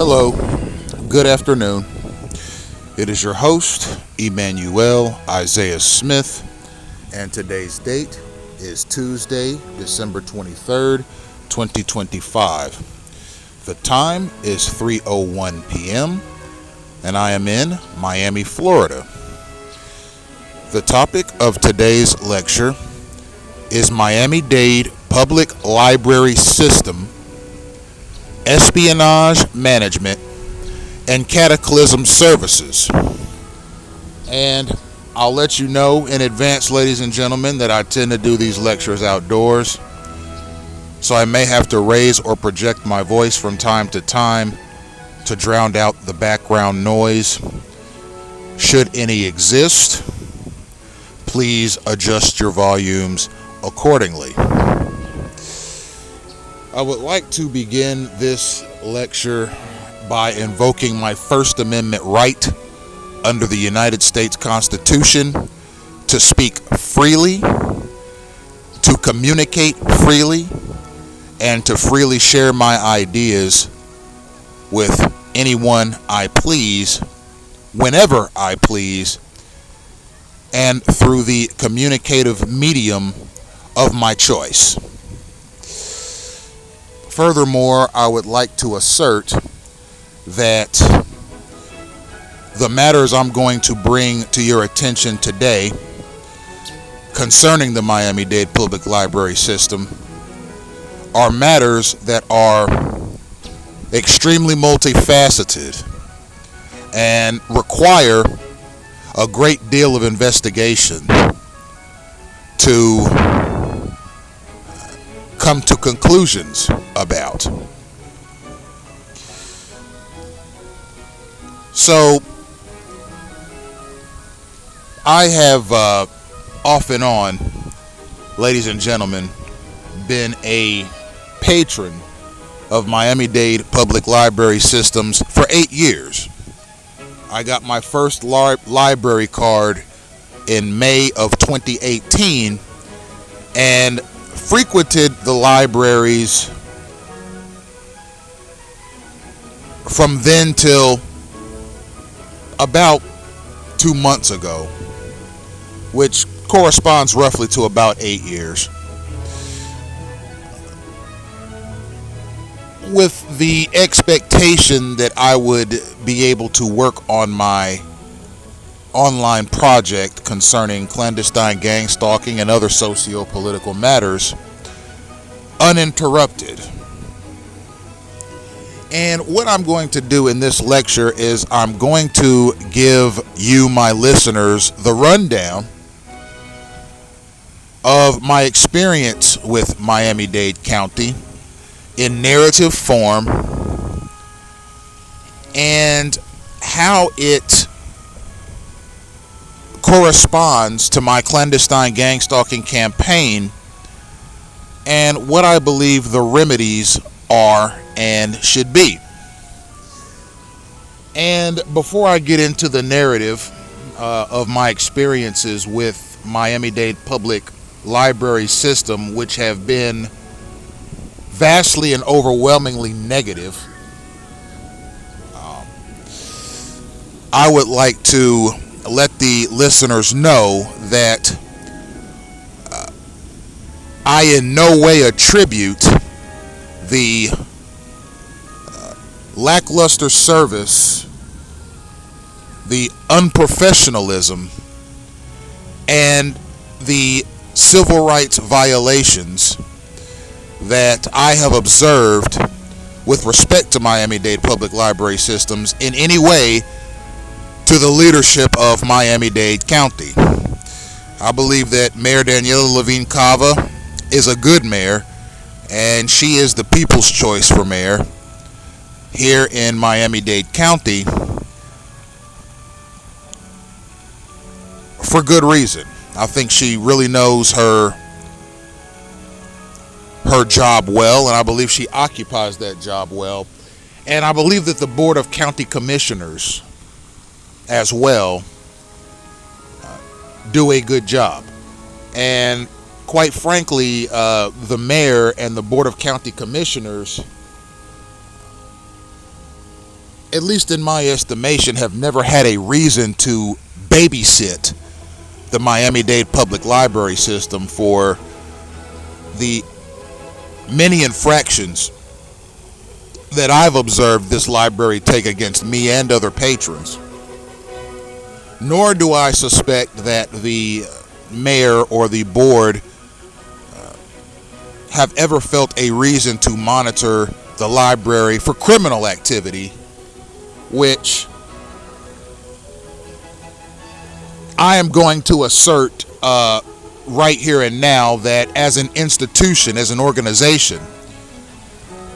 Hello, good afternoon. It is your host, Emmanuel Isaiah Smith, and today's date is Tuesday, December 23rd, 2025. The time is 3:01 p.m., and I am in Miami, Florida. The topic of today's lecture is Miami-Dade Public Library System, Espionage Management, and Cataclysm Services. And I'll let you know in advance, ladies and gentlemen, that I tend to do these lectures outdoors, so I may have to raise or project my voice from time to time to drown out the background noise. Should any exist, please adjust your volumes accordingly. I would like to begin this lecture by invoking my First Amendment right under the United States Constitution to speak freely, to communicate freely, and to freely share my ideas with anyone I please, whenever I please, and through the communicative medium of my choice. Furthermore, I would like to assert that the matters I'm going to bring to your attention today concerning the Miami-Dade Public Library System are matters that are extremely multifaceted and require a great deal of investigation to come to conclusions about. So, I have off and on, ladies and gentlemen, been a patron of Miami-Dade Public Library Systems for 8 years. I got my first library card in May of 2018 and frequented the libraries from then till about 2 months ago, which corresponds roughly to about 8 years, with the expectation that I would be able to work on my online project concerning clandestine gang stalking and other socio-political matters uninterrupted. And what I'm going to do in this lecture is I'm going to give you, my listeners, the rundown of my experience with Miami-Dade County in narrative form and how it corresponds to my clandestine gang stalking campaign and what I believe the remedies are and should be. And before I get into the narrative of my experiences with Miami-Dade Public Library System, which have been vastly and overwhelmingly negative, I would like to let the listeners know that I in no way attribute the lackluster service, the unprofessionalism, and the civil rights violations that I have observed with respect to Miami-Dade Public Library Systems in any way to the leadership of Miami-Dade County. I believe that Mayor Daniela Levine Cava is a good mayor, and she is the people's choice for mayor here in Miami-Dade County for good reason. I think she really knows her job well, and I believe she occupies that job well. And I believe that the Board of County Commissioners as well do a good job. And quite frankly, the mayor and the Board of County Commissioners at least in my estimation, have never had a reason to babysit the Miami-Dade public library system for the many infractions that I've observed this library take against me and other patrons. Nor do I suspect that the mayor or the board have ever felt a reason to monitor the library for criminal activity, which I am going to assert right here and now that as an institution, as an organization,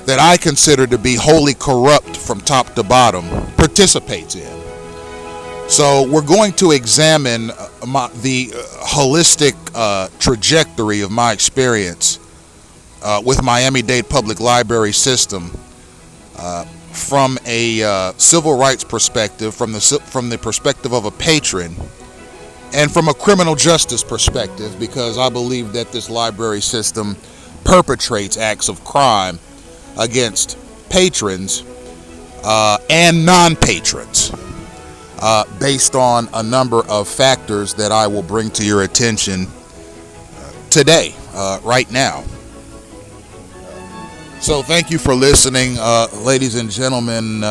that I consider to be wholly corrupt from top to bottom, participates in. So we're going to examine the holistic trajectory of my experience with Miami-Dade Public Library System from a civil rights perspective, from the perspective of a patron, and from a criminal justice perspective, because I believe that this library system perpetrates acts of crime against patrons and non-patrons based on a number of factors that I will bring to your attention today, right now. So thank you for listening, ladies and gentlemen.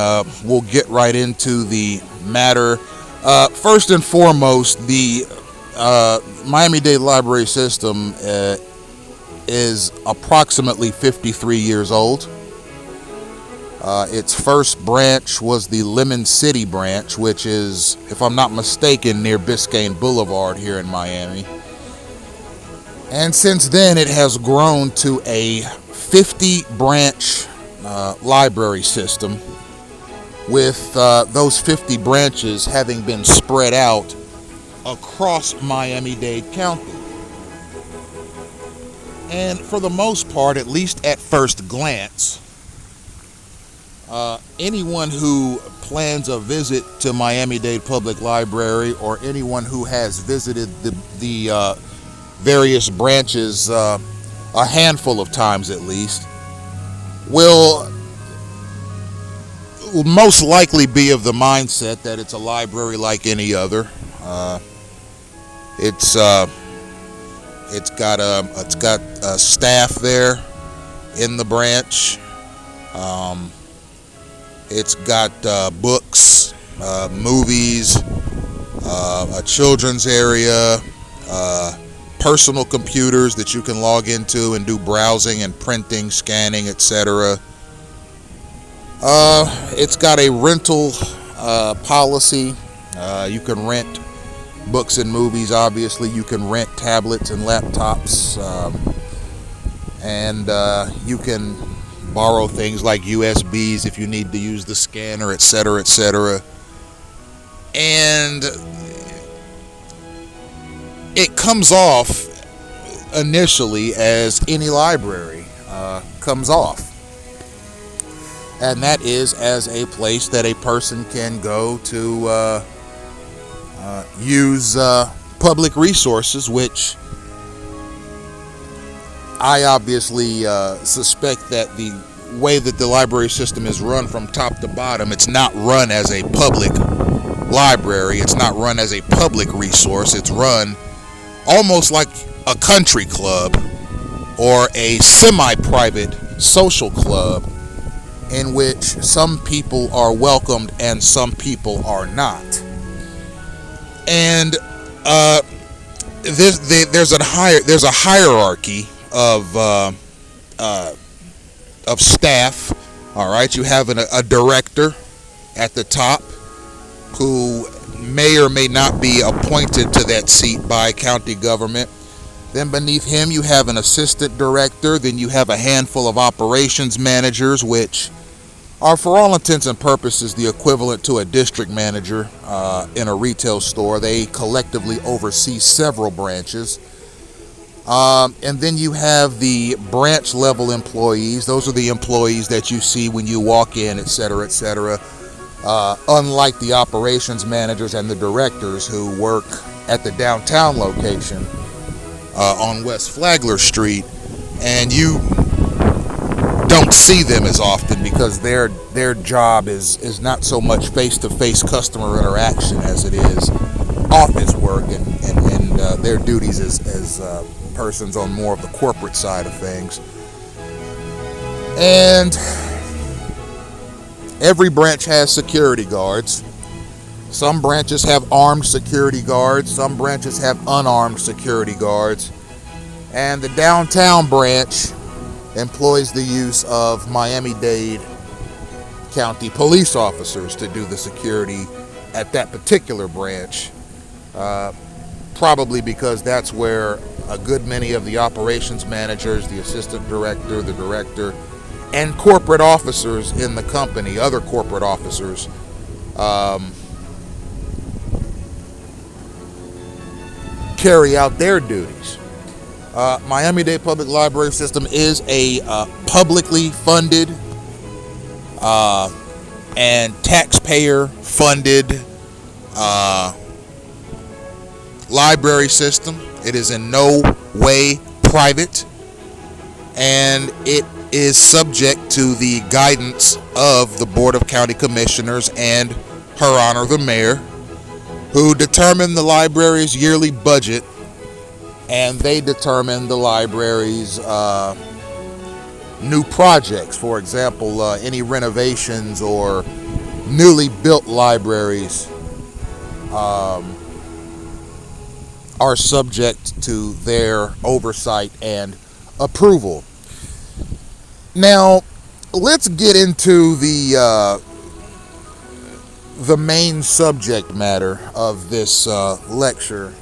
We'll get right into the matter. First and foremost, the Miami-Dade Library System is approximately 53 years old. Its first branch was the Lemon City branch, which is, if I'm not mistaken, near Biscayne Boulevard here in Miami. And since then, it has grown to a 50-branch library system, with those 50 branches having been spread out across Miami-Dade County. And for the most part, at least at first glance, anyone who plans a visit to Miami-Dade Public Library, or anyone who has visited the various branches a handful of times at least, will most likely be of the mindset that it's a library like any other. It's got staff there in the branch. It's got books, movies, a children's area, personal computers that you can log into and do browsing and printing, scanning, etc. It's got a rental policy. You can rent books and movies, obviously. You can rent tablets and laptops. And you can borrow things like USBs if you need to use the scanner, etc., etc. And it comes off initially as any library comes off. And that is as a place that a person can go to use public resources, which I obviously suspect that the way that the library system is run from top to bottom, it's not run as a public library. It's not run as a public resource. It's run almost like a country club or a semi-private social club, in which some people are welcomed and some people are not. And there's a hierarchy of staff. All right, you have a director at the top who may or may not be appointed to that seat by county government. Then beneath him you have an assistant director. Then you have a handful of operations managers, which are for all intents and purposes the equivalent to a district manager in a retail store. They collectively oversee several branches. And then you have the branch level employees. Those are the employees that you see when you walk in, etc., etc. Unlike the operations managers and the directors who work at the downtown location on West Flagler Street, and you don't see them as often because their job is not so much face-to-face customer interaction as it is office work and their duties as persons on more of the corporate side of things. And every branch has security guards. Some branches have armed security guards. Some branches have unarmed security guards. And the downtown branch employs the use of Miami-Dade County police officers to do the security at that particular branch, probably because that's where a good many of the operations managers, the assistant director, the director, and corporate officers in the company, other corporate officers, carry out their duties. Miami-Dade Public Library System is a publicly funded and taxpayer-funded library system. It is in no way private, and it is subject to the guidance of the Board of County Commissioners and Her Honor the Mayor, who determine the library's yearly budget, and they determine the library's new projects. For example, any renovations or newly built libraries are subject to their oversight and approval. Now, let's get into the main subject matter of this lecture,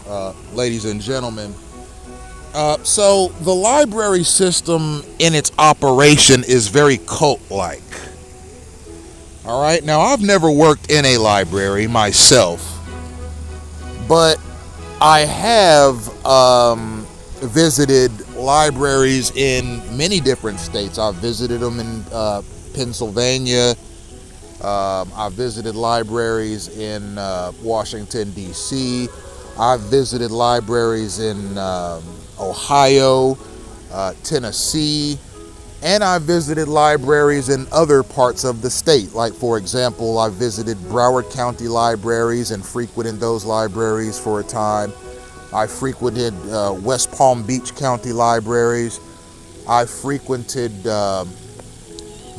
ladies and gentlemen. So the library system in its operation is very cult-like. All right, now I've never worked in a library myself, but I have visited libraries in many different states. I've visited them in Pennsylvania. I've visited libraries in Washington, D.C. I've visited libraries in Ohio, Tennessee, and I've visited libraries in other parts of the state. Like, for example, I visited Broward County libraries and frequented those libraries for a time. I frequented West Palm Beach County libraries. I frequented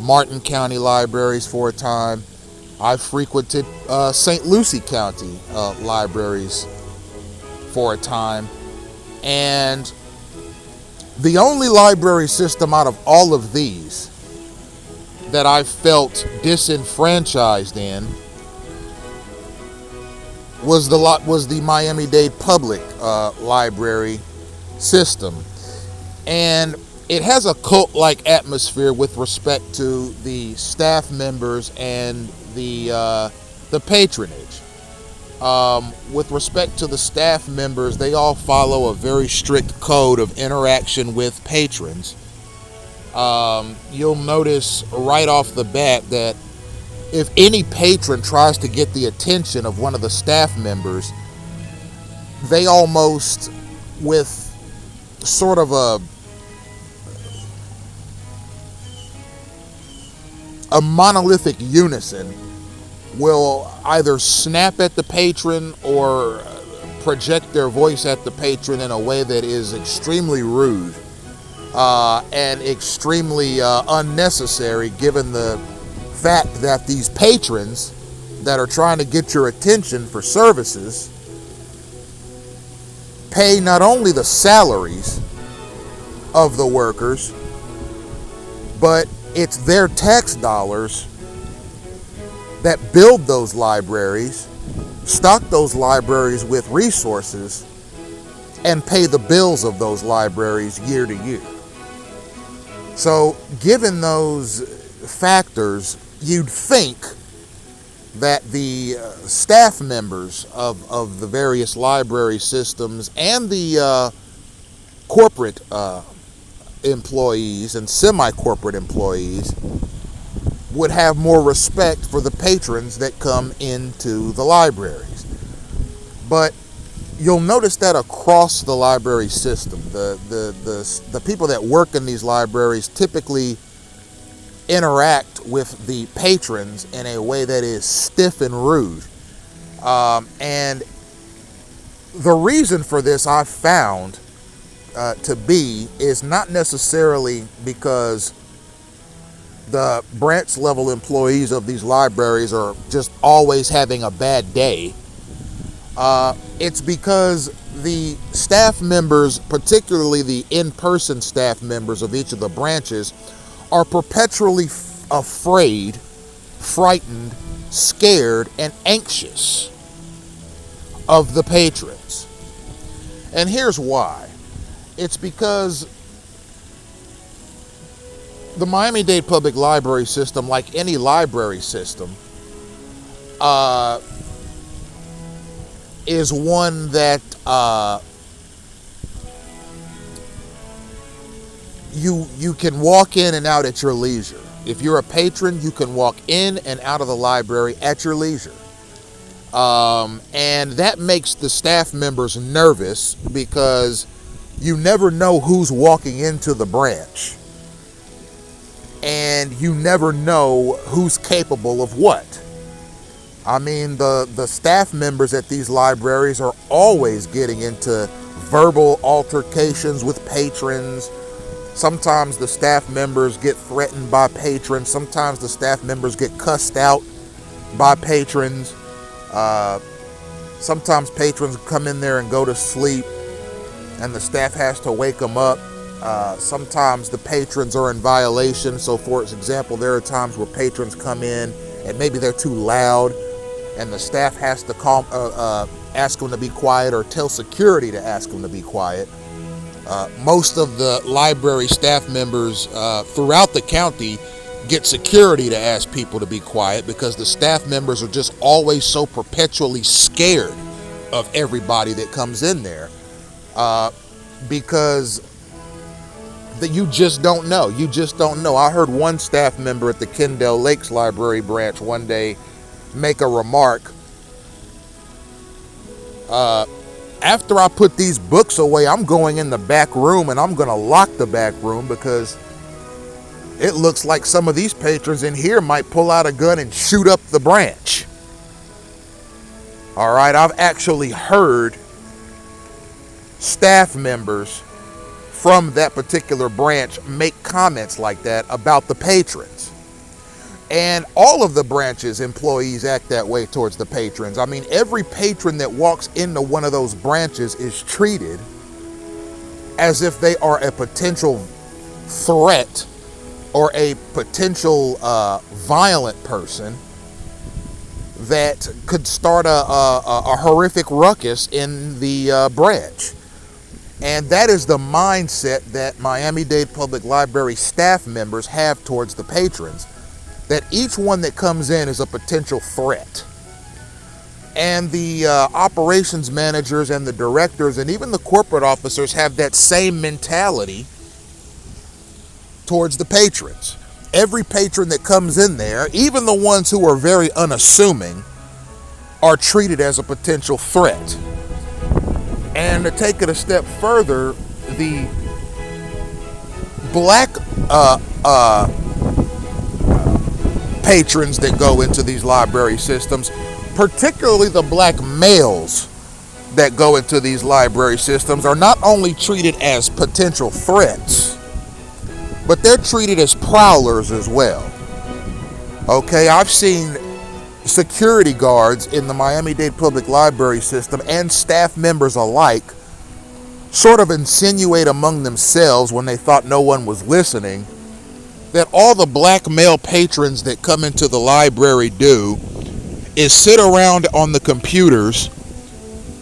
Martin County libraries for a time. I frequented St. Lucie County libraries for a time. And the only library system out of all of these that I felt disenfranchised in was the Miami-Dade Public Library System. And it has a cult-like atmosphere with respect to the staff members and the patronage. With respect to the staff members, they all follow a very strict code of interaction with patrons. You'll notice right off the bat that if any patron tries to get the attention of one of the staff members, they almost, with sort of a monolithic unison, will either snap at the patron or project their voice at the patron in a way that is extremely rude and extremely unnecessary, given the fact that these patrons that are trying to get your attention for services pay not only the salaries of the workers, but it's their tax dollars that build those libraries, stock those libraries with resources, and pay the bills of those libraries year to year. So, given those factors, you'd think that the staff members of the various library systems and the corporate employees and semi-corporate employees would have more respect for the patrons that come into the libraries. But you'll notice that across the library system, the people that work in these libraries typically interact with the patrons in a way that is stiff and rude. And the reason for this I've found to be is not necessarily because the branch level employees of these libraries are just always having a bad day. It's because the staff members, particularly the in-person staff members of each of the branches, are perpetually afraid, frightened, scared, and anxious of the patrons. And here's why. It's because the Miami-Dade Public Library system, like any library system, is one that you can walk in and out at your leisure. If you're a patron, you can walk in and out of the library at your leisure. And that makes the staff members nervous because you never know who's walking into the branch. And you never know who's capable of what. I mean, the staff members at these libraries are always getting into verbal altercations with patrons. Sometimes the staff members get threatened by patrons. Sometimes the staff members get cussed out by patrons. Sometimes patrons come in there and go to sleep, and the staff has to wake them up. Sometimes the patrons are in violation. So, for example, there are times where patrons come in and maybe they're too loud, and the staff has to ask them to be quiet, or tell security to ask them to be quiet. Most of the library staff members throughout the county get security to ask people to be quiet because the staff members are just always so perpetually scared of everybody that comes in there, because you just don't know. You just don't know. I heard one staff member at the Kendall Lakes Library branch one day make a remark. After I put these books away, I'm going in the back room and I'm going to lock the back room because it looks like some of these patrons in here might pull out a gun and shoot up the branch. All right, I've actually heard staff members from that particular branch make comments like that about the patrons. And all of the branches employees act that way towards the patrons. I mean, every patron that walks into one of those branches is treated as if they are a potential threat or a potential violent person that could start a horrific ruckus in the branch. And that is the mindset that Miami-Dade Public Library staff members have towards the patrons, that each one that comes in is a potential threat. And the operations managers and the directors and even the corporate officers have that same mentality towards the patrons. Every patron that comes in there, even the ones who are very unassuming, are treated as a potential threat. And to take it a step further, the black patrons that go into these library systems, particularly the black males that go into these library systems, are not only treated as potential threats, but they're treated as prowlers as well. Okay, I've seen security guards in the Miami-Dade Public Library system and staff members alike sort of insinuate among themselves, when they thought no one was listening, that all the black male patrons that come into the library do is sit around on the computers,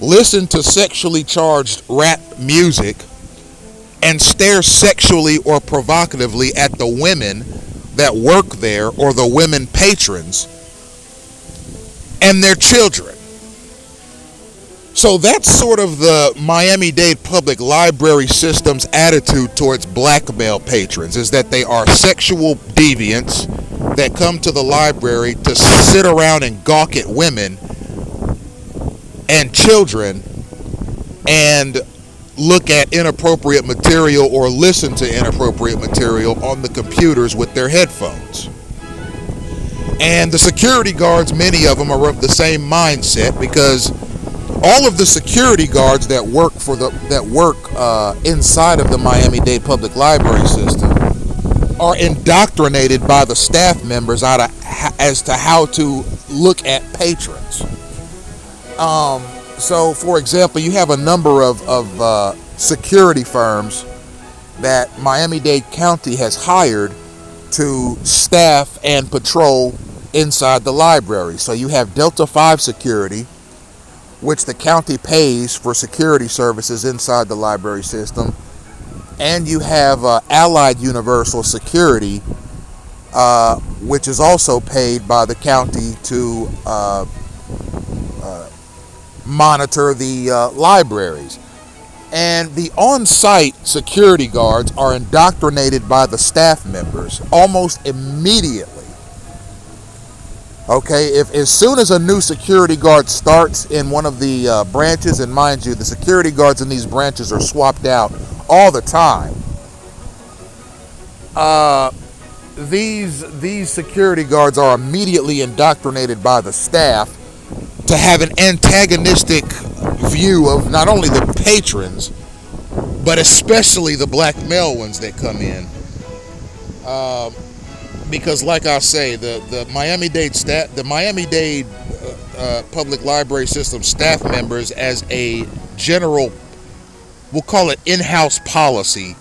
listen to sexually charged rap music, and stare sexually or provocatively at the women that work there, or the women patrons and their children. So that's sort of the Miami-Dade Public Library system's attitude towards black male patrons, is that they are sexual deviants that come to the library to sit around and gawk at women and children and look at inappropriate material or listen to inappropriate material on the computers with their headphones. And the security guards, many of them are of the same mindset, because all of the security guards that work inside of the Miami-Dade Public Library system are indoctrinated by the staff members as to how to look at patrons. So, for example, you have a number of security firms that Miami-Dade County has hired to staff and patrol inside the library. So you have Delta 5 Security, which the county pays for security services inside the library system. And you have Allied Universal Security, which is also paid by the county to monitor the libraries. And the on-site security guards are indoctrinated by the staff members almost immediately. Okay, if as soon as a new security guard starts in one of the branches, and mind you, the security guards in these branches are swapped out all the time. These security guards are immediately indoctrinated by the staff to have an antagonistic view of not only the patrons, but especially the black male ones that come in. Because, like I say, the Miami-Dade Public Library System staff members, as a general, we'll call it in-house policy,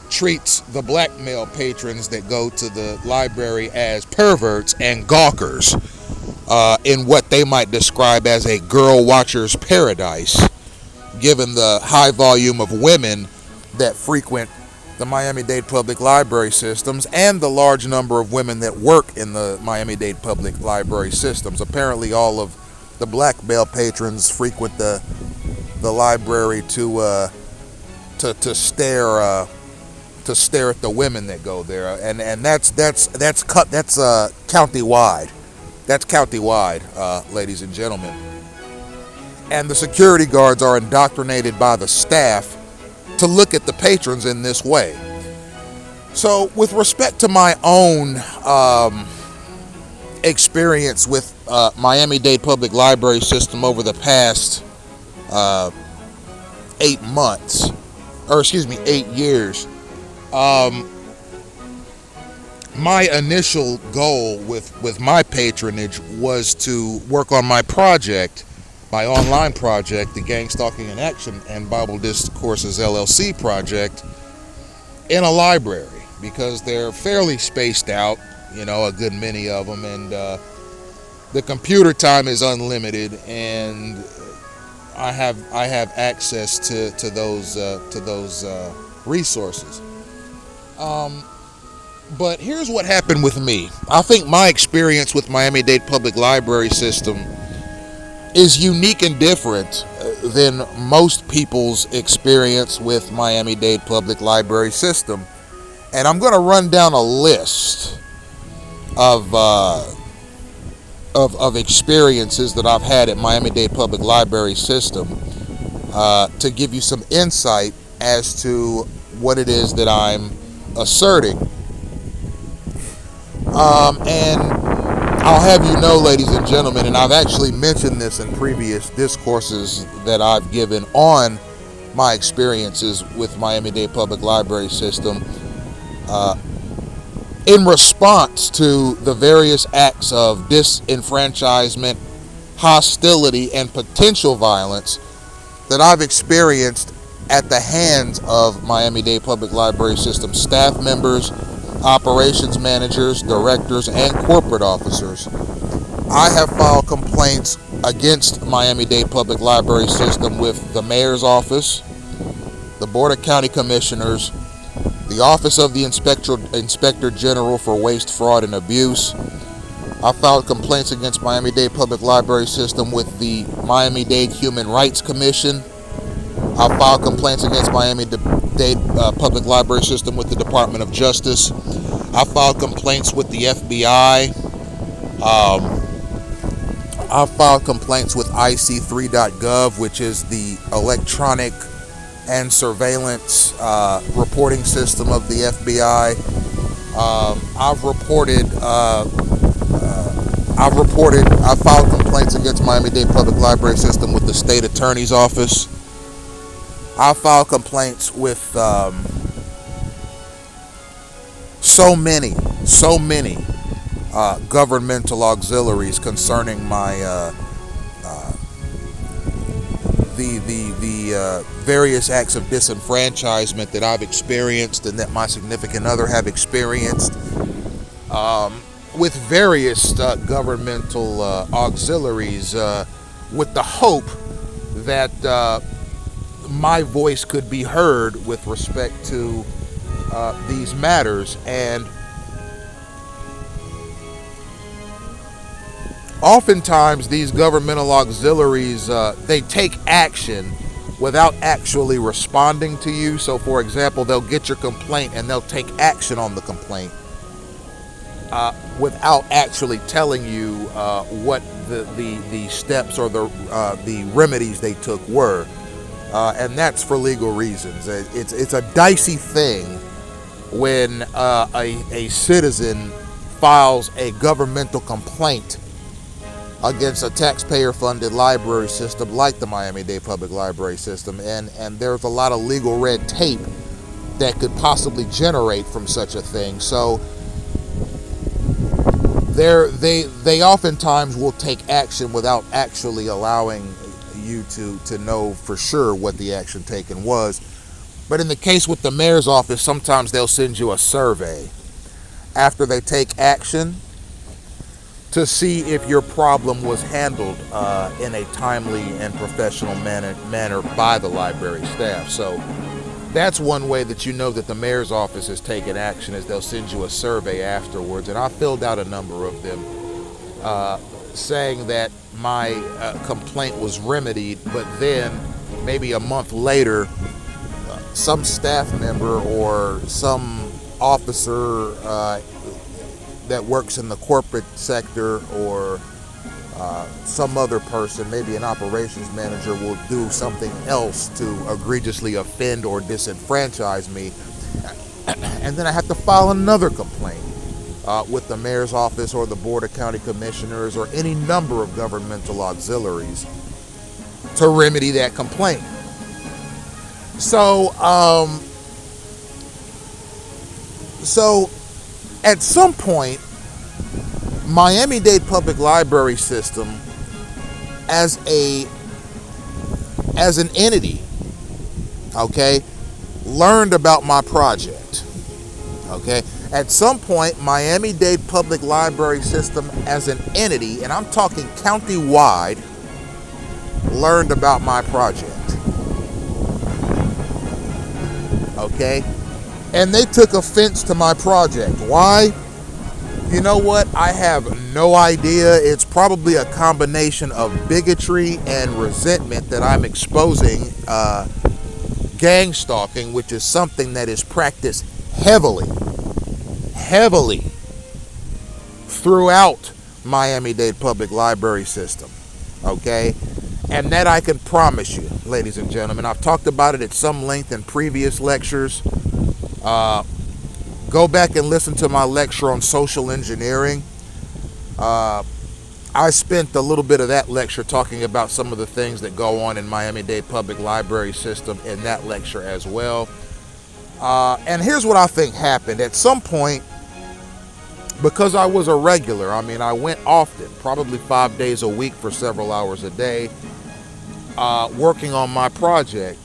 treats the black male patrons that go to the library as perverts and gawkers, in what they might describe as a girl watcher's paradise, given the high volume of women that frequent the Miami-Dade Public Library systems and the large number of women that work in the Miami-Dade Public Library systems. Apparently all of the black male patrons frequent the library to stare at the women that go there, and that's countywide. That's countywide, ladies and gentlemen. And the security guards are indoctrinated by the staff to look at the patrons in this way. So, with respect to my own experience with Miami-Dade Public Library System over the past 8 years, my initial goal with my patronage was to work on my project, my online project, the Gang Stalking in Action and Bible Discourses LLC project, in a library, because they're fairly spaced out, a good many of them, and the computer time is unlimited, and I have access to those resources. But here's what happened with me. I think my experience with Miami-Dade Public Library System is unique and different than most people's experience with Miami-Dade Public Library System. And I'm going to run down a list of experiences that I've had at Miami-Dade Public Library System to give you some insight as to what it is that I'm asserting. And I'll have you know, ladies and gentlemen, and I've actually mentioned this in previous discourses that I've given on my experiences with Miami-Dade Public Library System, in response to the various acts of disenfranchisement, hostility, and potential violence that I've experienced at the hands of Miami-Dade Public Library System staff members, operations managers, directors, and corporate officers. I have filed complaints against Miami-Dade Public Library System with the Mayor's Office, the Board of County Commissioners, the Office of the Inspector General for Waste, Fraud, and Abuse. I filed complaints against Miami-Dade Public Library System with the Miami-Dade Human Rights Commission. I filed complaints against Miami-Dade Public Library System with the Department of Justice. I filed complaints with the FBI. I filed complaints with IC3.gov, which is the electronic and surveillance reporting system of the FBI. I've filed complaints against Miami-Dade Public Library System with the State Attorney's Office. I filed complaints with so many governmental auxiliaries concerning my the various acts of disenfranchisement that I've experienced and that my significant other have experienced with various governmental auxiliaries with the hope that my voice could be heard with respect to these matters. And oftentimes these governmental auxiliaries, they take action without actually responding to you. So for example, they'll get your complaint and they'll take action on the complaint without actually telling you what the steps or the remedies they took were. And that's for legal reasons. It's a dicey thing when a citizen files a governmental complaint against a taxpayer-funded library system like the Miami-Dade Public Library System, and there's a lot of legal red tape that could possibly generate from such a thing. So they oftentimes will take action without actually allowing you to know for sure what the action taken was. But in the case with the mayor's office, sometimes they'll send you a survey after they take action to see if your problem was handled in a timely and professional manner by the library staff. So that's one way that you know that the mayor's office has taken action, is they'll send you a survey afterwards. And I filled out a number of them saying that my complaint was remedied, but then maybe a month later, some staff member or some officer that works in the corporate sector or some other person, maybe an operations manager, will do something else to egregiously offend or disenfranchise me. And then I have to file another complaint with the mayor's office or the board of county commissioners or any number of governmental auxiliaries to remedy that complaint. So at some point, Miami-Dade Public Library System as an entity, okay, learned about my project. Okay, at some point, Miami-Dade Public Library System as an entity, and I'm talking county-wide, learned about my project. Okay, and they took offense to my project. Why? You know what? I have no idea. It's probably a combination of bigotry and resentment that I'm exposing gang stalking, which is something that is practiced heavily throughout Miami-Dade Public Library System. Okay? And that I can promise you, ladies and gentlemen. I've talked about it at some length in previous lectures. Go back and listen to my lecture on social engineering. I spent a little bit of that lecture talking about some of the things that go on in Miami-Dade Public Library System in that lecture as well. And here's what I think happened. At some point, because I was a regular, I mean, I went often, probably 5 days a week for several hours a day, working on my project.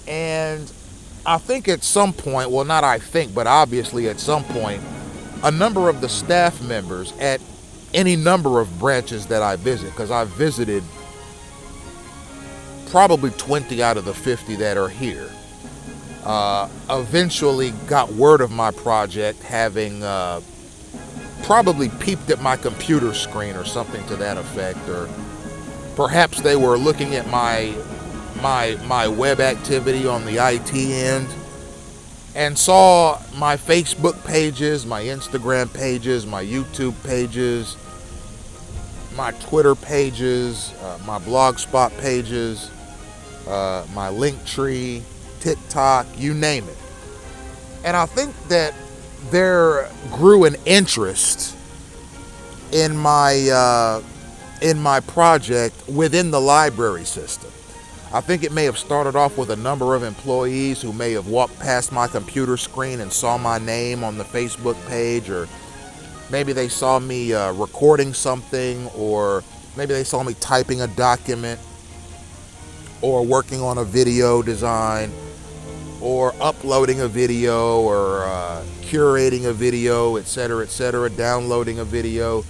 And I think at some point, well, not I think, but obviously at some point, a number of the staff members at any number of branches that I visit, because I've visited probably 20 out of the 50 that are here, eventually got word of my project, having probably peeped at my computer screen or something to that effect, or perhaps they were looking at my web activity on the IT end and saw my Facebook pages, my Instagram pages, my YouTube pages, my Twitter pages, my Blogspot pages, my Linktree, TikTok, you name it. And I think that there grew an interest in my project within the library system. I think it may have started off with a number of employees who may have walked past my computer screen and saw my name on the Facebook page, or maybe they saw me recording something, or maybe they saw me typing a document, or working on a video design, or uploading a video, or curating a video, etc., downloading a video.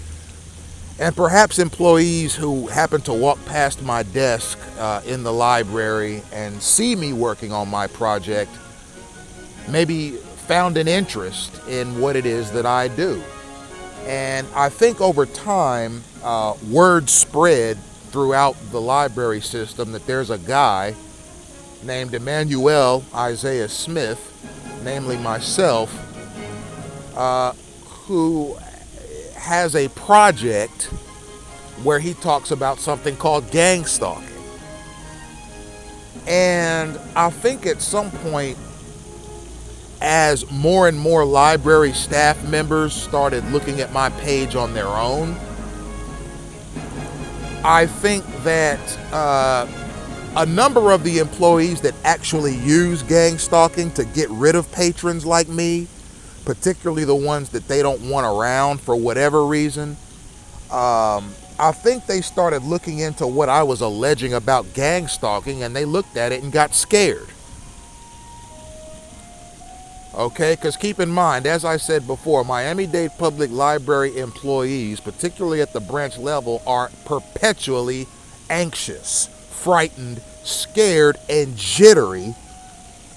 And perhaps employees who happen to walk past my desk in the library and see me working on my project maybe found an interest in what it is that I do. And I think over time, word spread throughout the library system that there's a guy named Emmanuel Isaiah Smith, namely myself, who has a project where he talks about something called gang stalking. And I think at some point, as more and more library staff members started looking at my page on their own, I think that a number of the employees that actually use gang stalking to get rid of patrons like me, particularly the ones that they don't want around for whatever reason, I think they started looking into what I was alleging about gang stalking, and they looked at it and got scared. Okay, because keep in mind, as I said before, Miami-Dade Public Library employees, particularly at the branch level, are perpetually anxious, frightened, scared, and jittery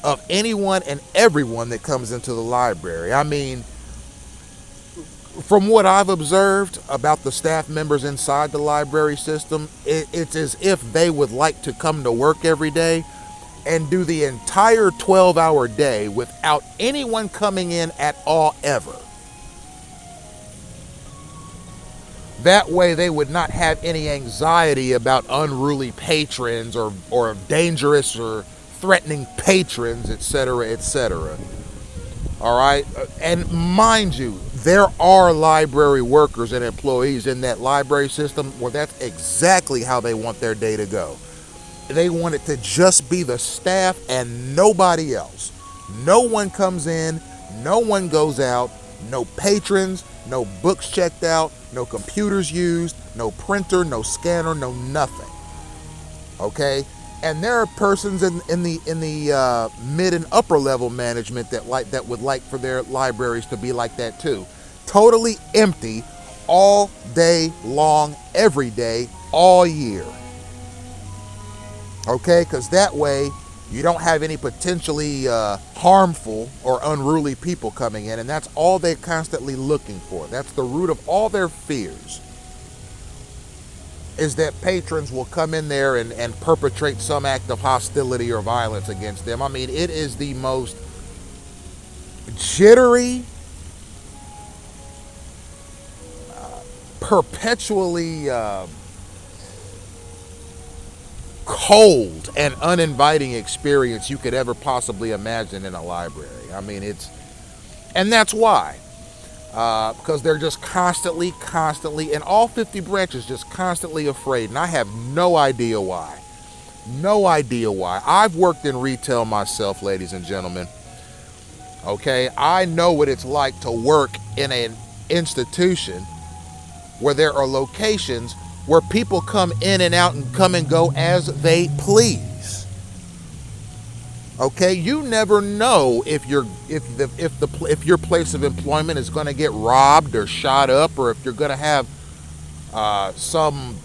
of anyone and everyone that comes into the library. I mean, from what I've observed about the staff members inside the library system, it's as if they would like to come to work every day and do the entire 12-hour day without anyone coming in at all ever. That way they would not have any anxiety about unruly patrons or dangerous or threatening patrons, etc., etc. All right? And mind you, there are library workers and employees in that library system where that's exactly how they want their day to go. They want it to just be the staff and nobody else. No one comes in, no one goes out, no patrons, no books checked out, no computers used, no printer, no scanner, no nothing. Okay? And there are persons in the mid and upper level management that would like for their libraries to be like that too. Totally empty all day long, every day, all year. Okay, because that way you don't have any potentially harmful or unruly people coming in, and that's all they're constantly looking for. That's the root of all their fears, is that patrons will come in there and perpetrate some act of hostility or violence against them. I mean, it is the most jittery, perpetually cold and uninviting experience you could ever possibly imagine in a library. I mean, and that's why. Because they're just constantly, in all 50 branches, just constantly afraid. And I have no idea why. No idea why. I've worked in retail myself, ladies and gentlemen. Okay, I know what it's like to work in an institution where there are locations where people come in and out and come and go as they please. Okay, you never know if your place of employment is going to get robbed or shot up, or if you're going to have some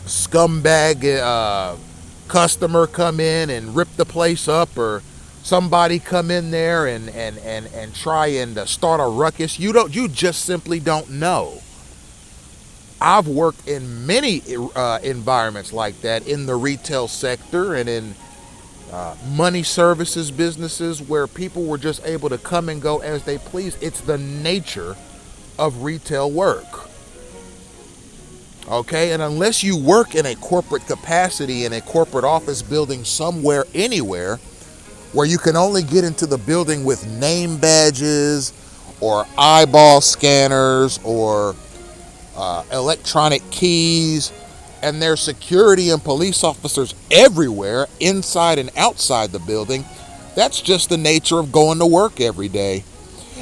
scumbag customer come in and rip the place up, or somebody come in there and try and start a ruckus. You just simply don't know. I've worked in many environments like that in the retail sector and in money services businesses where people were just able to come and go as they please. It's the nature of retail work. Okay, and unless you work in a corporate capacity in a corporate office building somewhere, anywhere, where you can only get into the building with name badges or eyeball scanners or electronic keys, and there's security and police officers everywhere, inside and outside the building. That's just the nature of going to work every day,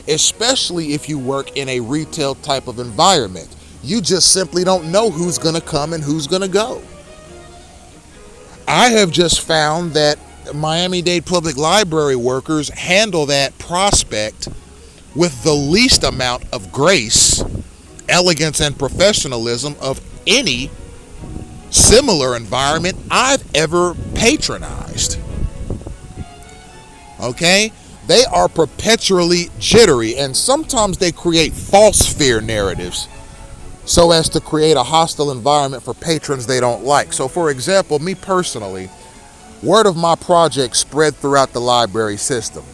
especially if you work in a retail type of environment. You just simply don't know who's going to come and who's going to go. I have just found that Miami-Dade Public Library workers handle that prospect with the least amount of grace, elegance, and professionalism of any similar environment I've ever patronized. Okay? They are perpetually jittery, and sometimes they create false fear narratives so as to create a hostile environment for patrons they don't like. So, for example, me personally, word of my project spread throughout the library system,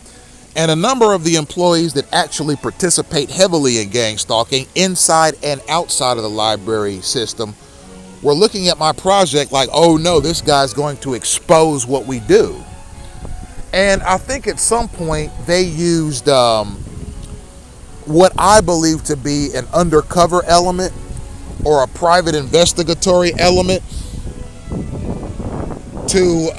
and a number of the employees that actually participate heavily in gang stalking inside and outside of the library system were looking at my project like, oh no, this guy's going to expose what we do. And I think at some point they used what I believe to be an undercover element or a private investigatory element to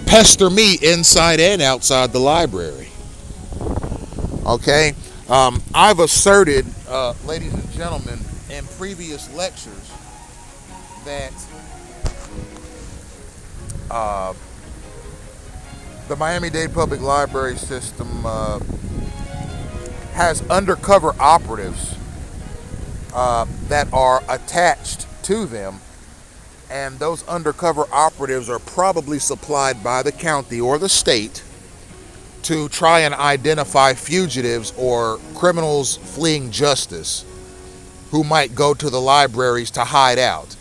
pester me inside and outside the library. Okay? I've asserted, ladies and gentlemen, in previous lectures that the Miami-Dade Public Library system has undercover operatives that are attached to them, and those undercover operatives are probably supplied by the county or the state to try and identify fugitives or criminals fleeing justice who might go to the libraries to hide out.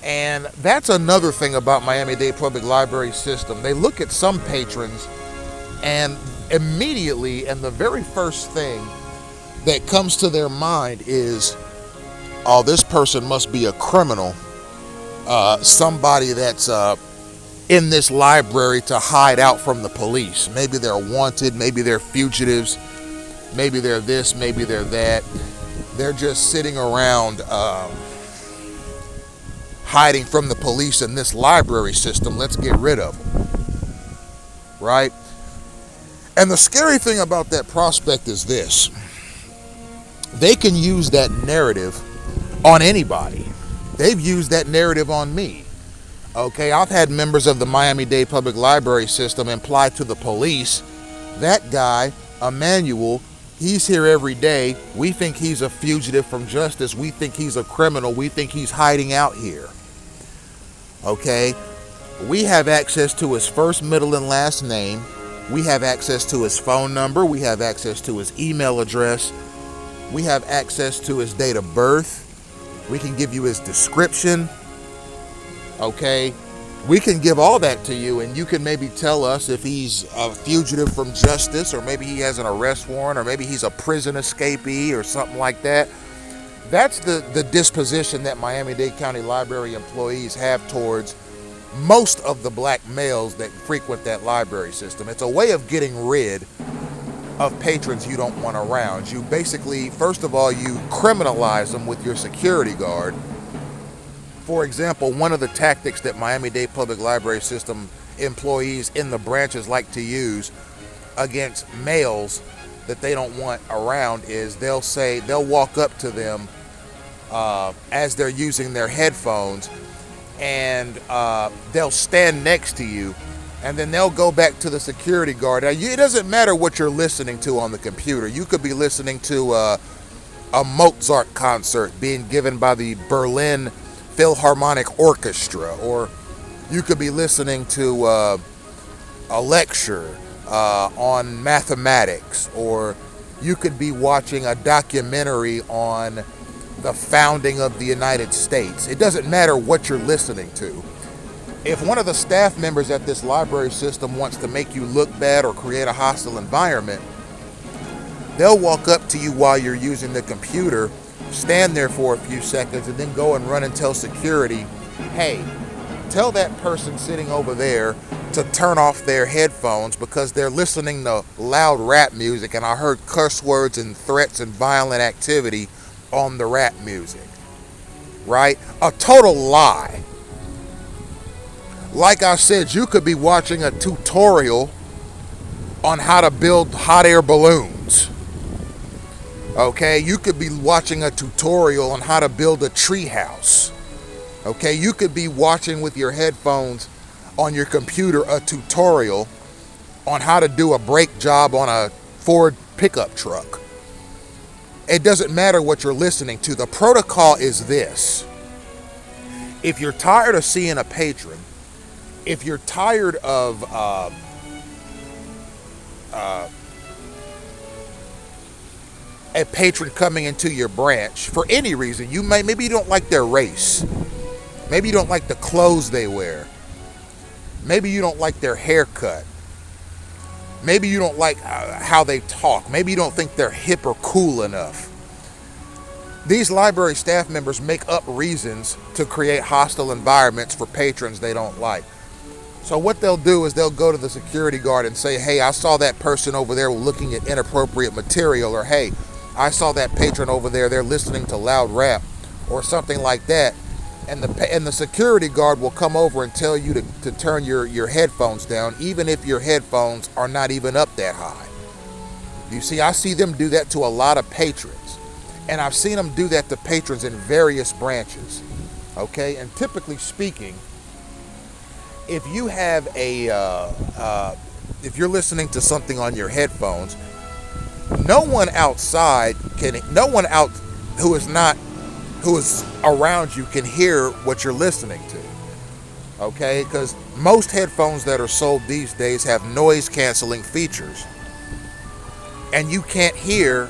And that's another thing about Miami-Dade Public Library system. They look at some patrons, and immediately, and the very first thing that comes to their mind is, oh, this person must be a criminal, somebody that's in this library to hide out from the police. Maybe they're wanted, maybe they're fugitives, maybe they're this, maybe they're that. They're just sitting around hiding from the police in this library system. Let's get rid of them. Right? And the scary thing about that prospect is this. They can use that narrative on anybody. They've used that narrative on me. Okay, I've had members of the Miami-Dade Public Library system imply to the police, that guy, Emmanuel, he's here every day. We think he's a fugitive from justice. We think he's a criminal. We think he's hiding out here. Okay? We have access to his first, middle, and last name. We have access to his phone number. We have access to his email address. We have access to his date of birth. We can give you his description. Okay? We can give all that to you, and you can maybe tell us if he's a fugitive from justice, or maybe he has an arrest warrant, or maybe he's a prison escapee or something like that. That's the disposition that Miami-Dade County Library employees have towards most of the black males that frequent that library system. It's a way of getting rid of patrons you don't want around. You basically, first of all, you criminalize them with your security guard. For example, one of the tactics that Miami-Dade Public Library System employees in the branches like to use against males that they don't want around is they'll walk up to them as they're using their headphones, and they'll stand next to you, and then they'll go back to the security guard. Now, it doesn't matter what you're listening to on the computer. You could be listening to a Mozart concert being given by the Berlin Philharmonic Orchestra, or you could be listening to a lecture on mathematics, or you could be watching a documentary on the founding of the United States. It doesn't matter what you're listening to. If one of the staff members at this library system wants to make you look bad or create a hostile environment, they'll walk up to you while you're using the computer, stand there for a few seconds, and then go and run and tell security, hey, tell that person sitting over there to turn off their headphones because they're listening to loud rap music, and I heard curse words and threats and violent activity on the rap music. Right? A total lie. Like I said, you could be watching a tutorial on how to build hot air balloons. Okay, you could be watching a tutorial on how to build a tree house. Okay, you could be watching with your headphones on your computer a tutorial on how to do a brake job on a Ford pickup truck. It doesn't matter what you're listening to. The protocol is this. If you're tired of seeing a patron, if you're tired of a patron coming into your branch for any reason, maybe you don't like their race, maybe you don't like the clothes they wear, maybe you don't like their haircut, maybe you don't like how they talk, maybe you don't think they're hip or cool enough. These library staff members make up reasons to create hostile environments for patrons they don't like. So what they'll do is they'll go to the security guard and say, hey, I saw that person over there looking at inappropriate material, or hey, I saw that patron over there, they're listening to loud rap, or something like that. And the security guard will come over and tell you to turn your headphones down, even if your headphones are not even up that high. You see, I see them do that to a lot of patrons. And I've seen them do that to patrons in various branches. Okay, and typically speaking, if you have if you're listening to something on your headphones, no one who is around you can hear what you're listening to. Okay, because most headphones that are sold these days have noise canceling features, and you can't hear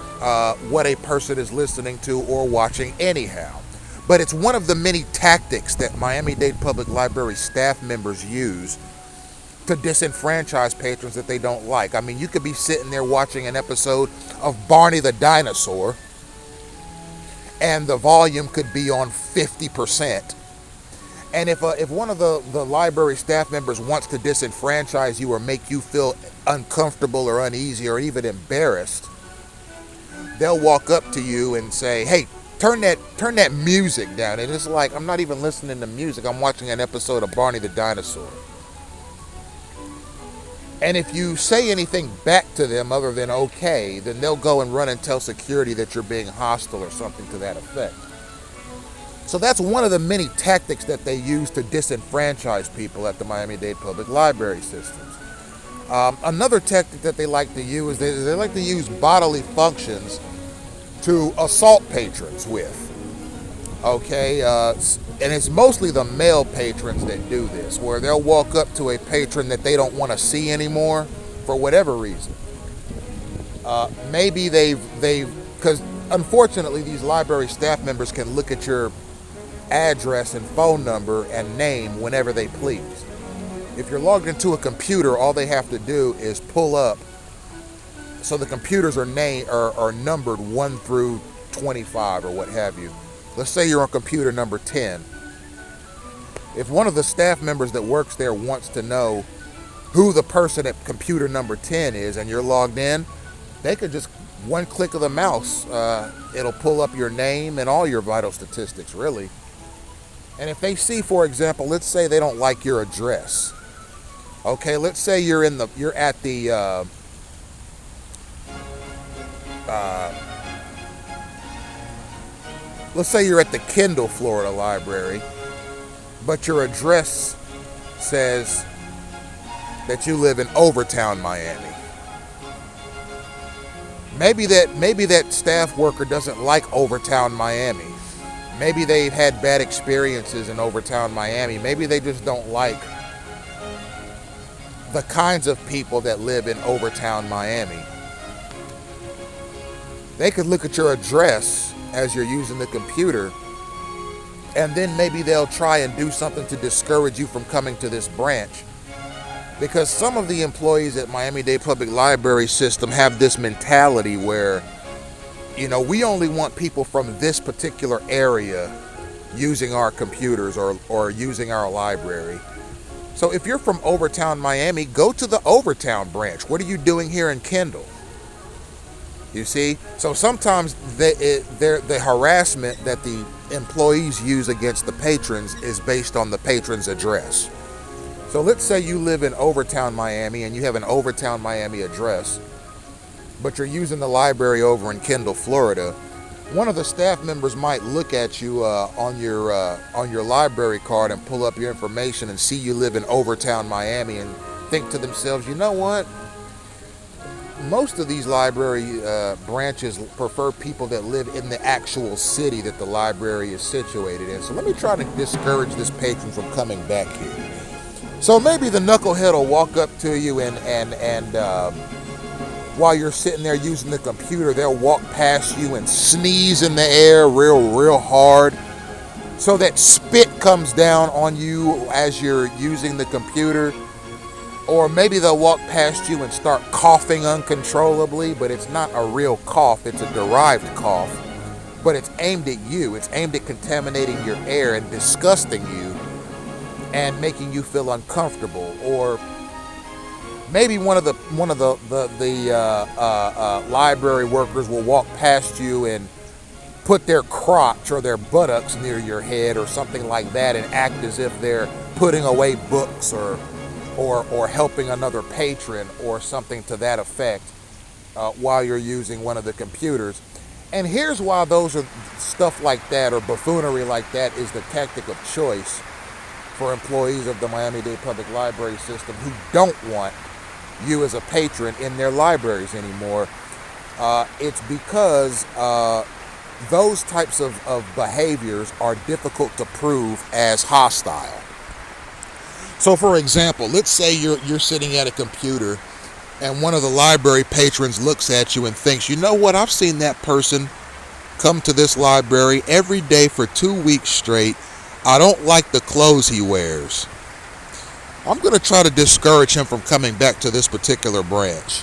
what a person is listening to or watching anyhow. But it's one of the many tactics that Miami-Dade Public Library staff members use to disenfranchise patrons that they don't like. I mean, you could be sitting there watching an episode of Barney the Dinosaur, and the volume could be on 50%. And if one of the library staff members wants to disenfranchise you or make you feel uncomfortable or uneasy or even embarrassed, they'll walk up to you and say, hey, turn that music down. And it's like, I'm not even listening to music. I'm watching an episode of Barney the Dinosaur. And if you say anything back to them other than okay, then they'll go and run and tell security that you're being hostile or something to that effect. So that's one of the many tactics that they use to disenfranchise people at the Miami-Dade Public Library systems. Another tactic that they like to use is they like to use bodily functions to assault patrons with. Okay, and it's mostly the male patrons that do this, where they'll walk up to a patron that they don't want to see anymore for whatever reason. Maybe because unfortunately these library staff members can look at your address and phone number and name whenever they please. If you're logged into a computer, all they have to do is pull up. So the computers are numbered 1 through 25 or what have you. Let's say you're on computer number 10. If one of the staff members that works there wants to know who the person at computer number 10 is and you're logged in, they could just one click of the mouse, it'll pull up your name and all your vital statistics, really. And if they see, for example, let's say they don't like your address. Okay, let's say you're at the let's say you're at the Kendall, Florida library, but your address says that you live in Overtown, Miami. Maybe that staff worker doesn't like Overtown, Miami. Maybe they've had bad experiences in Overtown, Miami. Maybe they just don't like the kinds of people that live in Overtown, Miami. They could look at your address as you're using the computer, and then maybe they'll try and do something to discourage you from coming to this branch. Because some of the employees at Miami-Dade Public Library system have this mentality where, we only want people from this particular area using our computers or using our library. So if you're from Overtown, Miami, go to the Overtown branch. What are you doing here in Kendall? You see? So sometimes the harassment that the employees use against the patrons is based on the patron's address. So let's say you live in Overtown, Miami, and you have an Overtown, Miami address, but you're using the library over in Kendall, Florida. One of the staff members might look at you on your library card and pull up your information and see you live in Overtown, Miami, and think to themselves, you know what? Most of these library branches prefer people that live in the actual city that the library is situated in. So let me try to discourage this patron from coming back here. So maybe the knucklehead will walk up to you and while you're sitting there using the computer, they'll walk past you and sneeze in the air real hard, so that spit comes down on you as you're using the computer. Or maybe they'll walk past you and start coughing uncontrollably, but it's not a real cough, it's a derived cough. But it's aimed at you, it's aimed at contaminating your air and disgusting you and making you feel uncomfortable. Or maybe one of the library workers will walk past you and put their crotch or their buttocks near your head or something like that and act as if they're putting away books or helping another patron or something to that effect while you're using one of the computers. And here's why those are stuff like that, or buffoonery like that, is the tactic of choice for employees of the Miami-Dade Public Library System who don't want you as a patron in their libraries anymore. It's because those types of behaviors are difficult to prove as hostile. So for example, let's say you're sitting at a computer and one of the library patrons looks at you and thinks, you know what, I've seen that person come to this library every day for 2 weeks straight. I don't like the clothes he wears. I'm going to try to discourage him from coming back to this particular branch.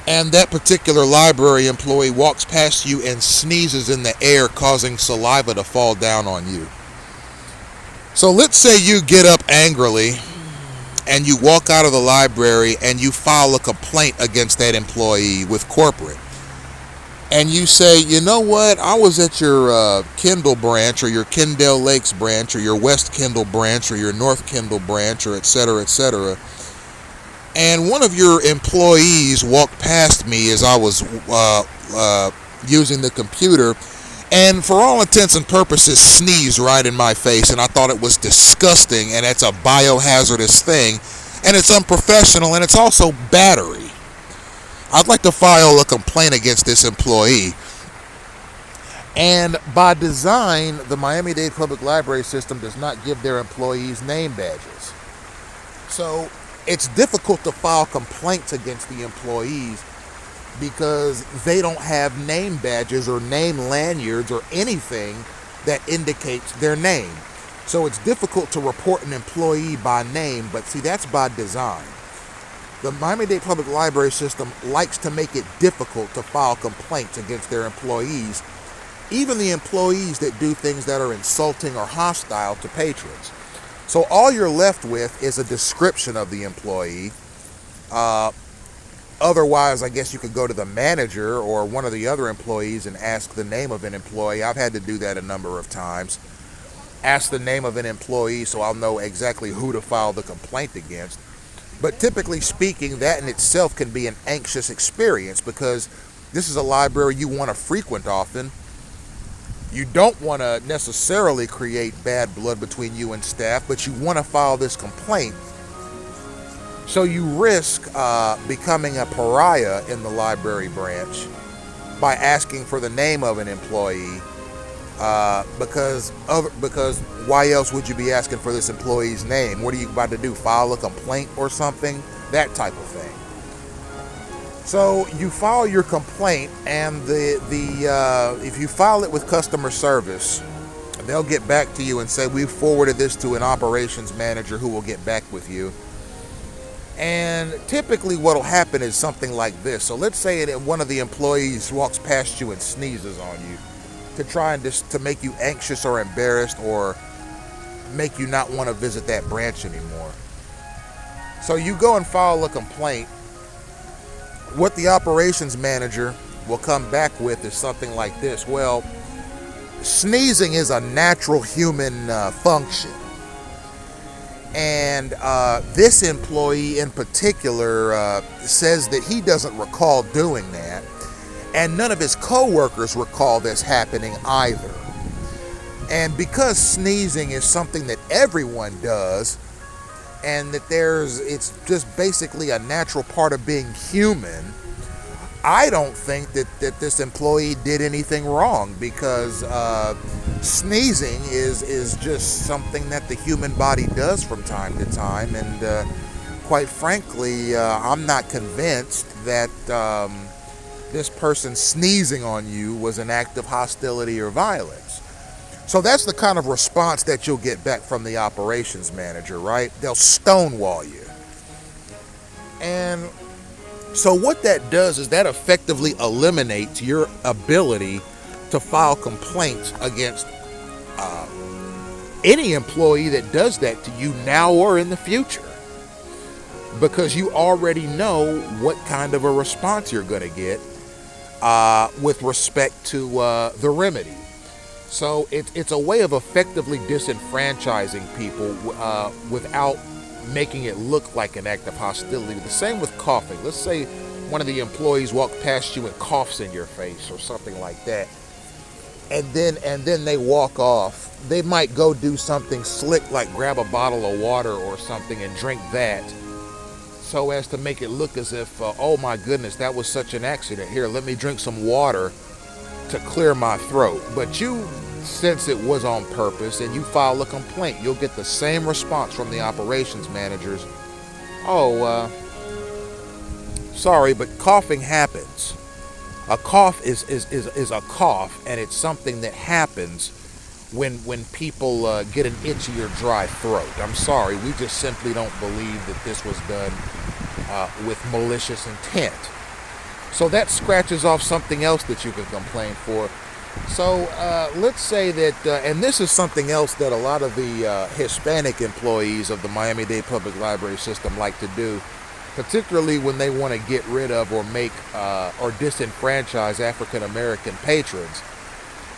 And that particular library employee walks past you and sneezes in the air, causing saliva to fall down on you. So let's say you get up angrily and you walk out of the library and you file a complaint against that employee with corporate. And you say, you know what, I was at your Kendall branch or your Kendall Lakes branch or your West Kendall branch or your North Kendall branch or et cetera, and one of your employees walked past me as I was using the computer, and for all intents and purposes sneezed right in my face, and I thought it was disgusting, and it's a biohazardous thing, and it's unprofessional, and it's also battery. I'd like to file a complaint against this employee. And by design, the Miami-Dade Public Library System does not give their employees name badges. So it's difficult to file complaints against the employees because they don't have name badges or name lanyards or anything that indicates their name. So it's difficult to report an employee by name, but see, that's by design. The Miami-Dade Public Library System likes to make it difficult to file complaints against their employees, even the employees that do things that are insulting or hostile to patrons. So all you're left with is a description of the employee. Otherwise, I guess you could go to the manager or one of the other employees and ask the name of an employee. I've had to do that a number of times. Ask the name of an employee so I'll know exactly who to file the complaint against. But typically speaking, that in itself can be an anxious experience because this is a library you want to frequent often. You don't want to necessarily create bad blood between you and staff, but you want to file this complaint. So you risk becoming a pariah in the library branch by asking for the name of an employee because why else would you be asking for this employee's name? What are you about to do? File a complaint or something? That type of thing. So you file your complaint, and if you file it with customer service, they'll get back to you and say, we forwarded this to an operations manager who will get back with you. And typically what will happen is something like this. So let's say that one of the employees walks past you and sneezes on you. to try and to make you anxious or embarrassed or make you not want to visit that branch anymore. So you go and file a complaint. What the operations manager will come back with is something like this. Well, sneezing is a natural human function. And this employee in particular says that he doesn't recall doing that. And none of his coworkers recall this happening either. And because sneezing is something that everyone does, and that it's just basically a natural part of being human, I don't think that this employee did anything wrong, because sneezing is just something that the human body does from time to time. And quite frankly, I'm not convinced that this person sneezing on you was an act of hostility or violence. So that's the kind of response that you'll get back from the operations manager, right? They'll stonewall you. And so what that does is that effectively eliminates your ability to file complaints against any employee that does that to you now or in the future, because you already know what kind of a response you're going to get with respect to the remedy. So it's a way of effectively disenfranchising people without making it look like an act of hostility. The same with coughing. Let's say one of the employees walked past you and coughs in your face or something like that, and then they walk off. They might go do something slick like grab a bottle of water or something and drink that, so as to make it look as if, oh my goodness, that was such an accident. Here, let me drink some water to clear my throat. But you, since it was on purpose and you file a complaint, you'll get the same response from the operations managers. Oh, sorry, but coughing happens. A cough is a cough, and it's something that happens when people get an itchy or dry throat. I'm sorry, we just simply don't believe that this was done with malicious intent. So that scratches off something else that you can complain for. So let's say that, and this is something else that a lot of the Hispanic employees of the Miami-Dade Public Library System like to do, particularly when they want to get rid of or make or disenfranchise African American patrons,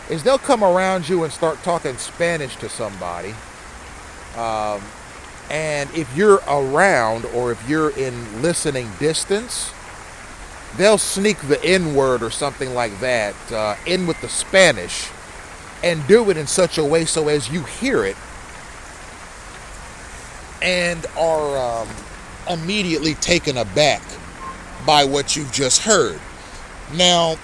is they'll come around you and start talking Spanish to somebody. And if you're around or if you're in listening distance, they'll sneak the N-word or something like that in with the Spanish and do it in such a way so as you hear it and are immediately taken aback by what you've just heard. Now,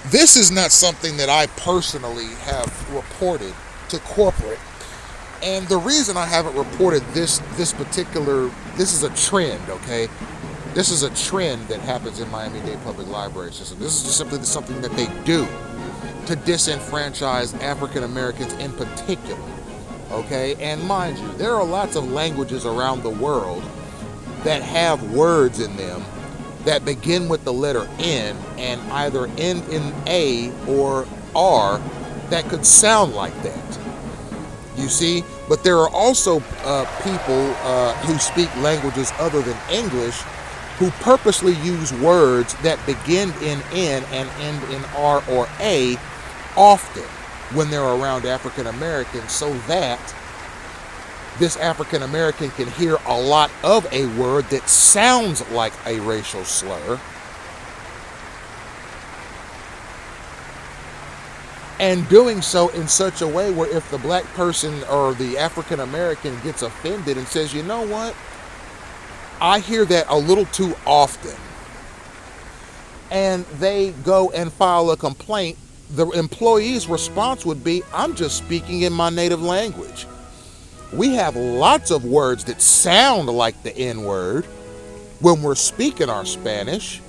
this is not something that I personally have reported to corporate. And the reason I haven't reported this is a trend, okay? This is a trend that happens in Miami-Dade Public Library System. This is just simply something that they do to disenfranchise African Americans in particular, okay? And mind you, there are lots of languages around the world that have words in them that begin with the letter N and either end in A or R that could sound like that. You see? But there are also people who speak languages other than English who purposely use words that begin in N and end in R or A often when they're around African Americans, so that this African American can hear a lot of a word that sounds like a racial slur, and doing so in such a way where if the black person or the African American gets offended and says, you know what, I hear that a little too often, and they go and file a complaint, the employee's response would be, I'm just speaking in my native language. We have lots of words that sound like the N-word when we're speaking our Spanish,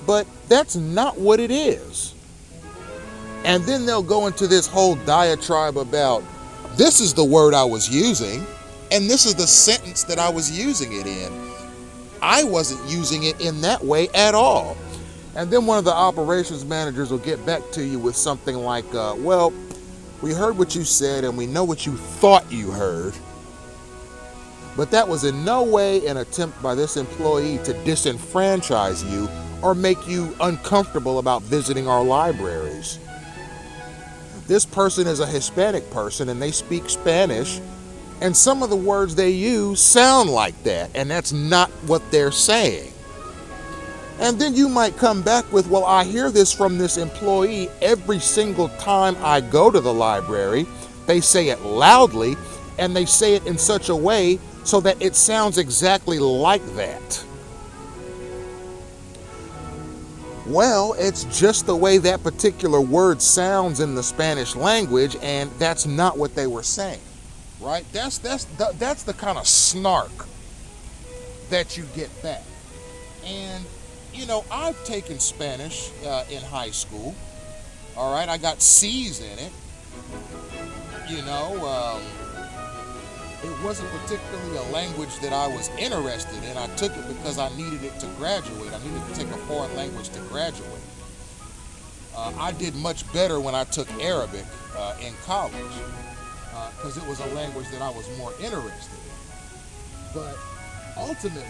but that's not what it is. And then they'll go into this whole diatribe about, this is the word I was using, and this is the sentence that I was using it in. I wasn't using it in that way at all. And then one of the operations managers will get back to you with something like, well, we heard what you said and we know what you thought you heard, but that was in no way an attempt by this employee to disenfranchise you or make you uncomfortable about visiting our libraries. This person is a Hispanic person and they speak Spanish, and some of the words they use sound like that, and that's not what they're saying. And then you might come back with, well, I hear this from this employee every single time I go to the library. They say it loudly, and they say it in such a way so that it sounds exactly like that. Well, it's just the way that particular word sounds in the Spanish language, and that's not what they were saying, right? That's the kind of snark that you get back. And you know, I've taken Spanish in high school. All right, I got C's in it. You know, it wasn't particularly a language that I was interested in. I took it because I needed it to graduate. I needed to take a foreign language to graduate. I did much better when I took Arabic in college because it was a language that I was more interested in. But ultimately,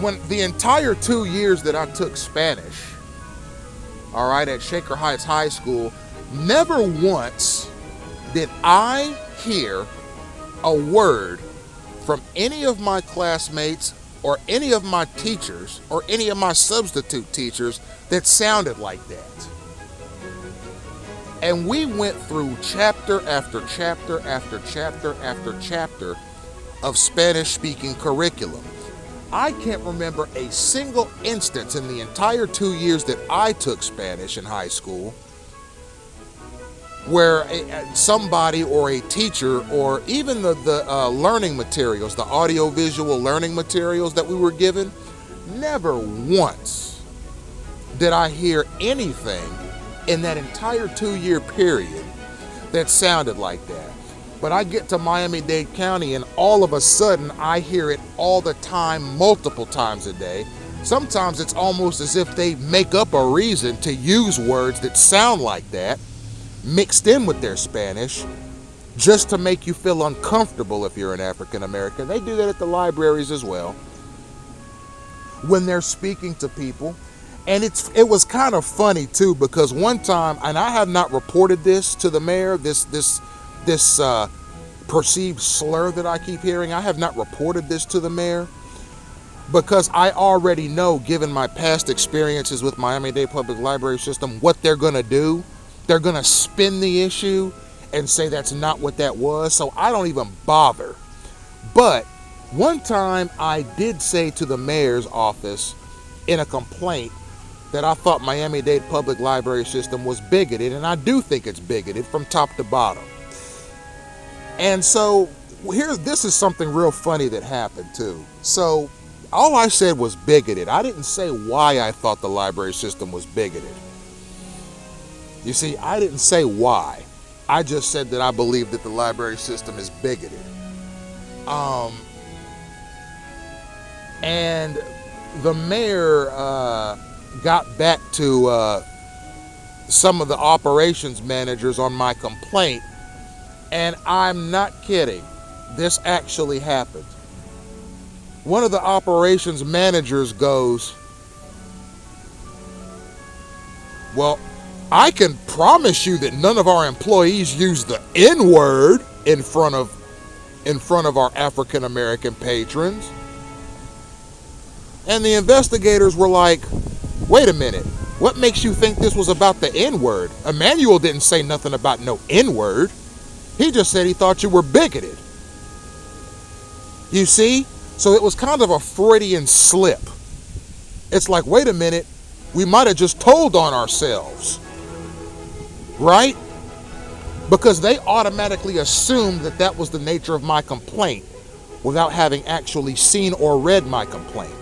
when the entire 2 years that I took Spanish, all right, at Shaker Heights High School, never once did I hear a word from any of my classmates or any of my teachers or any of my substitute teachers that sounded like that. And we went through chapter after chapter after chapter after chapter of Spanish-speaking curriculum. I can't remember a single instance in the entire 2 years that I took Spanish in high school where somebody or a teacher or even the learning materials, the audio-visual learning materials that we were given, never once did I hear anything in that entire 2 year period that sounded like that. But I get to Miami-Dade County and all of a sudden I hear it all the time, multiple times a day. Sometimes it's almost as if they make up a reason to use words that sound like that, mixed in with their Spanish, just to make you feel uncomfortable if you're an African American. They do that at the libraries as well, when they're speaking to people. And it was kind of funny too, because one time, and I have not reported this to the mayor, this perceived slur that I keep hearing, I have not reported this to the mayor because I already know, given my past experiences with Miami-Dade Public Library System, what they're going to do. They're going to spin the issue and say that's not what that was, so I don't even bother. But one time I did say to the mayor's office in a complaint that I thought Miami-Dade Public Library System was bigoted, and I do think it's bigoted from top to bottom. And so this is something real funny that happened too. So all I said was bigoted. I didn't say why I thought the library system was bigoted. You see, I didn't say why. I just said that I believe that the library system is bigoted. And the mayor got back to some of the operations managers on my complaint, and I'm not kidding. This actually happened. One of the operations managers goes, well, I can promise you that none of our employees use the N-word in front of our African American patrons. And the investigators were like, wait a minute, what makes you think this was about the N-word? Emmanuel didn't say nothing about no N-word. He just said he thought you were bigoted. You see? So it was kind of a Freudian slip. It's like, wait a minute, we might have just told on ourselves. Right? Because they automatically assumed that that was the nature of my complaint without having actually seen or read my complaint.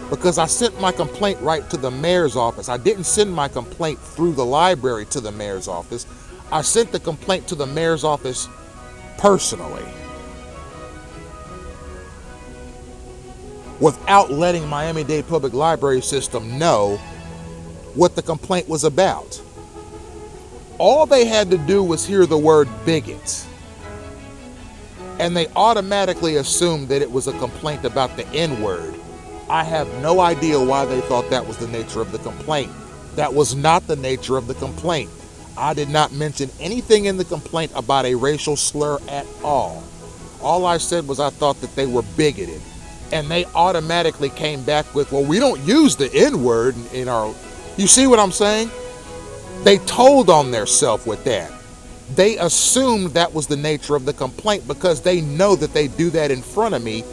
Because I sent my complaint right to the mayor's office. I didn't send my complaint through the library to the mayor's office. I sent the complaint to the mayor's office personally, without letting Miami-Dade Public Library System know what the complaint was about. All they had to do was hear the word bigot, and they automatically assumed that it was a complaint about the N-word. I have no idea why they thought that was the nature of the complaint. That was not the nature of the complaint. I did not mention anything in the complaint about a racial slur at all. All I said was I thought that they were bigoted. And they automatically came back with, well, we don't use the N-word in our... You see what I'm saying? They told on themselves with that. They assumed that was the nature of the complaint because they know that they do that in front of me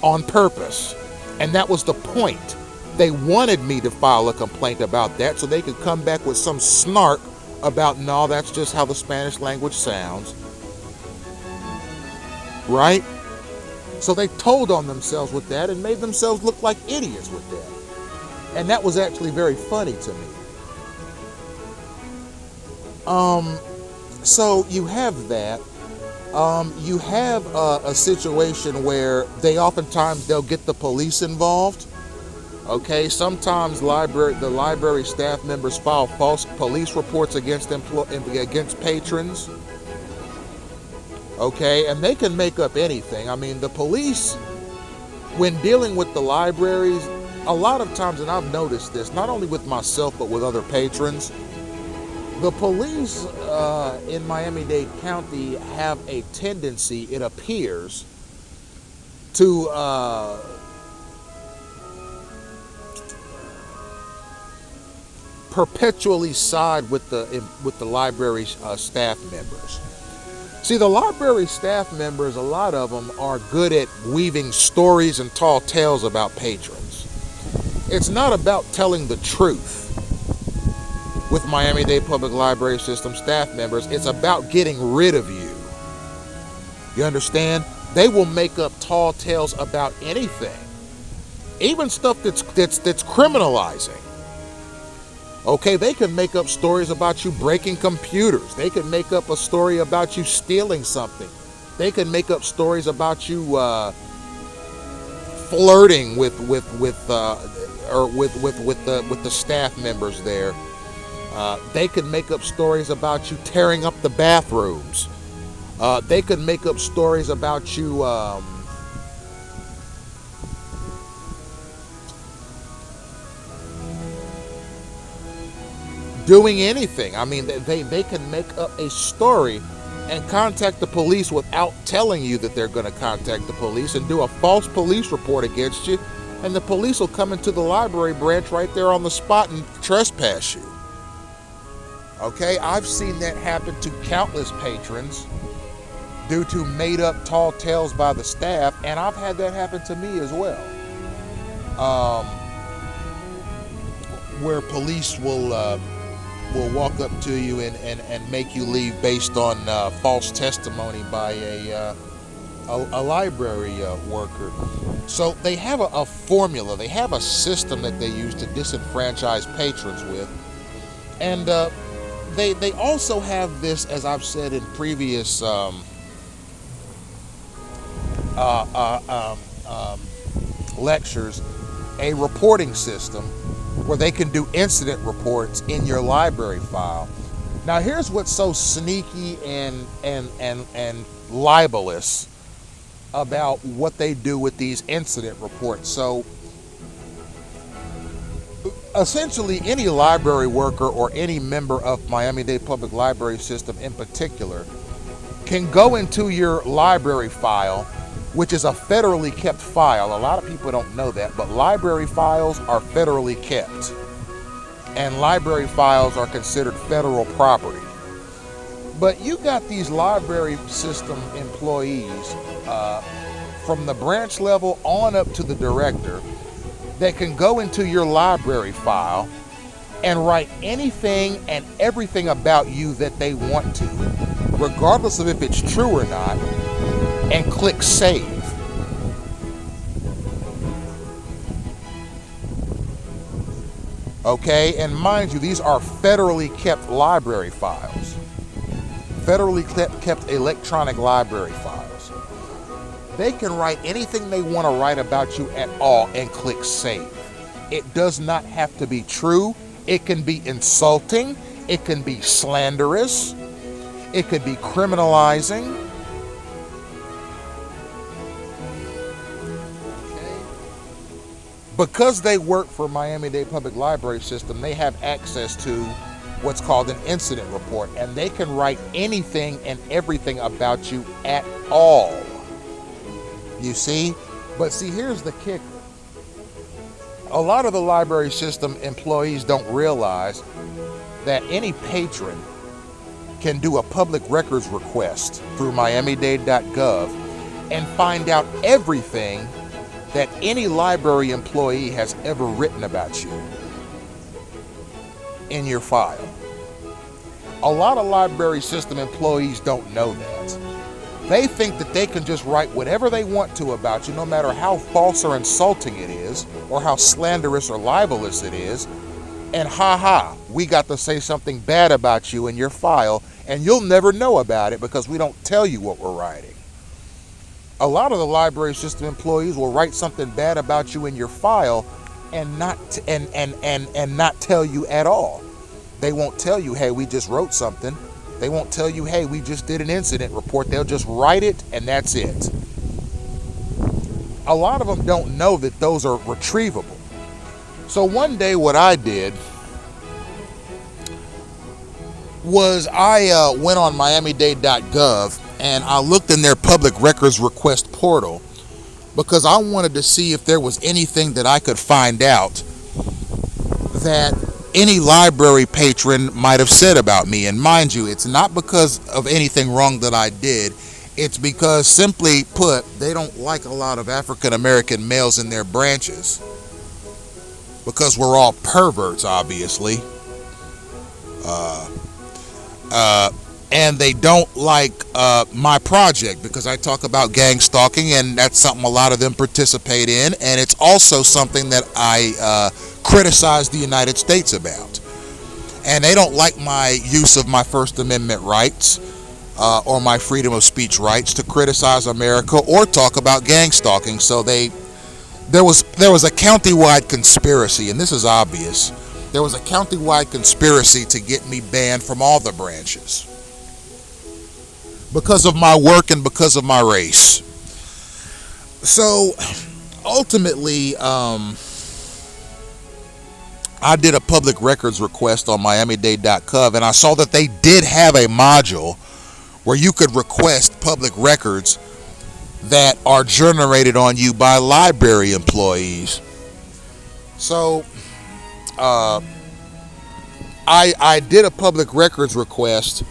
on purpose. And that was the point. They wanted me to file a complaint about that so they could come back with some snark about, no, that's just how the Spanish language sounds. Right? So they told on themselves with that and made themselves look like idiots with that. And that was actually very funny to me. So you have that. You have a situation where they'll get the police involved. Okay, sometimes the library staff members file false police reports against patrons. Okay, and they can make up anything. I mean, the police, when dealing with the libraries, a lot of times, and I've noticed this, not only with myself, but with other patrons, the police in Miami-Dade County have a tendency, it appears, to perpetually side with the library staff members. See, the library staff members, a lot of them are good at weaving stories and tall tales about patrons. It's not about telling the truth with Miami-Dade Public Library System staff members. It's about getting rid of you. You understand? They will make up tall tales about anything, even stuff that's criminalizing. Okay, they can make up stories about you breaking computers. They can make up a story about you stealing something. They can make up stories about you flirting with the staff members there. They can make up stories about you tearing up the bathrooms. They can make up stories about you doing anything. I mean, they can make up a story and contact the police without telling you that they're going to contact the police, and do a false police report against you, and the police will come into the library branch right there on the spot and trespass you. Okay, I've seen that happen to countless patrons due to made up tall tales by the staff, and I've had that happen to me as well. Where police will walk up to you and make you leave based on false testimony by a library worker. So they have a formula, they have a system that they use to disenfranchise patrons with. And they also have this, as I've said in previous lectures, a reporting system where they can do incident reports in your library file. Now, here's what's so sneaky and libelous about what they do with these incident reports. So, essentially, any library worker or any member of Miami-Dade Public Library System in particular can go into your library file, which is a federally kept file. A lot of people don't know that, but library files are federally kept. And library files are considered federal property. But you got these library system employees from the branch level on up to the director that can go into your library file and write anything and everything about you that they want to, regardless of if it's true or not, and click save. Okay, and mind you, these are federally kept library files. federally kept electronic library files. They can write anything they want to write about you at all and click save. It does not have to be true. It can be insulting. It can be slanderous. It could be criminalizing. Because they work for Miami-Dade Public Library System, they have access to what's called an incident report, and they can write anything and everything about you at all. You see? But see, here's the kicker. A lot of the library system employees don't realize that any patron can do a public records request through miamidade.gov and find out everything that any library employee has ever written about you in your file. A lot of library system employees don't know that. They think that they can just write whatever they want to about you, no matter how false or insulting it is, or how slanderous or libelous it is, and we got to say something bad about you in your file, and you'll never know about it because we don't tell you what we're writing. A lot of the library system employees will write something bad about you in your file and not tell you at all. They won't tell you, hey, we just wrote something. They won't tell you, hey, we just did an incident report. They'll just write it and that's it. A lot of them don't know that those are retrievable. So one day what I did was I went on miamidade.gov and I looked in their public records request portal because I wanted to see if there was anything that I could find out that any library patron might have said about me. And mind you, it's not because of anything wrong that I did. It's because, simply put, they don't like a lot of African American males in their branches because we're all perverts, obviously. And they don't like my project because I talk about gang stalking, and that's something a lot of them participate in, and it's also something that I criticize the United States about. And they don't like my use of my First Amendment rights or my freedom of speech rights to criticize America or talk about gang stalking. So there was a countywide conspiracy, and this is obvious. There was a countywide conspiracy to get me banned from all the branches because of my work and because of my race. So ultimately, I did a public records request on miamidade.gov, and I saw that they did have a module where you could request public records that are generated on you by library employees. So I did a public records request,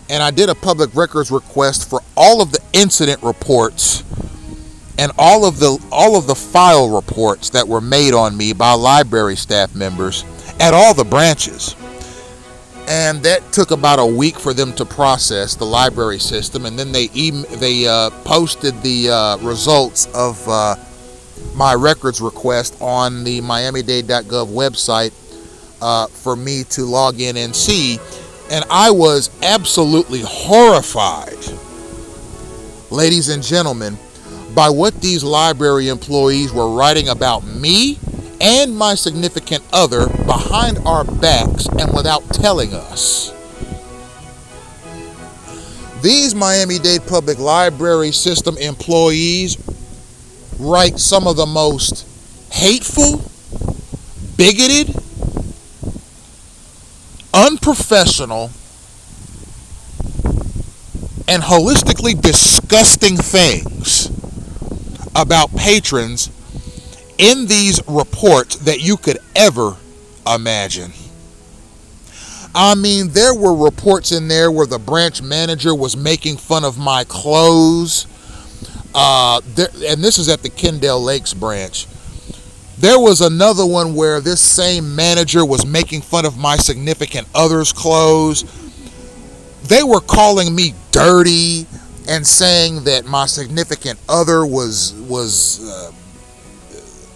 and I did a public records request for all of the incident reports and all of the file reports that were made on me by library staff members at all the branches. And that took about a week for them to process, the library system, and then they posted the results of my records request on the miamidade.gov website for me to log in and see. And I was absolutely horrified, ladies and gentlemen, by what these library employees were writing about me and my significant other behind our backs and without telling us. These Miami-Dade Public Library System employees write some of the most hateful, bigoted, unprofessional, and holistically disgusting things about patrons in these reports that you could ever imagine. I mean, there were reports in there where the branch manager was making fun of my clothes. And this is at the Kendall Lakes branch. There was another one where this same manager was making fun of my significant other's clothes. They were calling me dirty and saying that my significant other was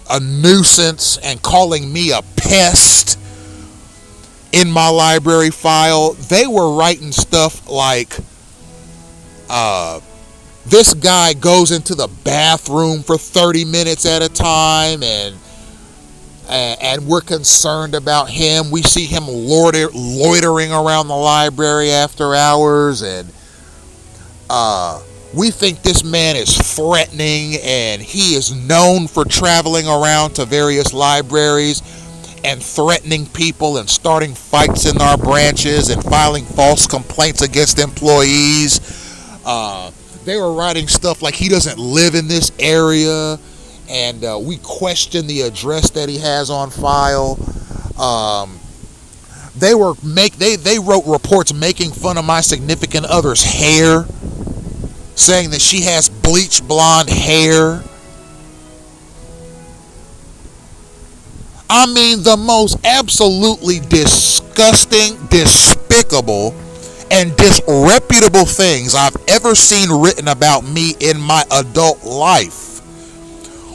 a nuisance and calling me a pest in my library file. They were writing stuff like This guy goes into the bathroom for 30 minutes at a time, and we're concerned about him. We see him loitering around the library after hours, and we think this man is threatening, and he is known for traveling around to various libraries and threatening people and starting fights in our branches and filing false complaints against employees. They were writing stuff like he doesn't live in this area, and we question the address that he has on file. They wrote reports making fun of my significant other's hair, saying that she has bleach blonde hair. I mean, the most absolutely disgusting, despicable, and disreputable things I've ever seen written about me in my adult life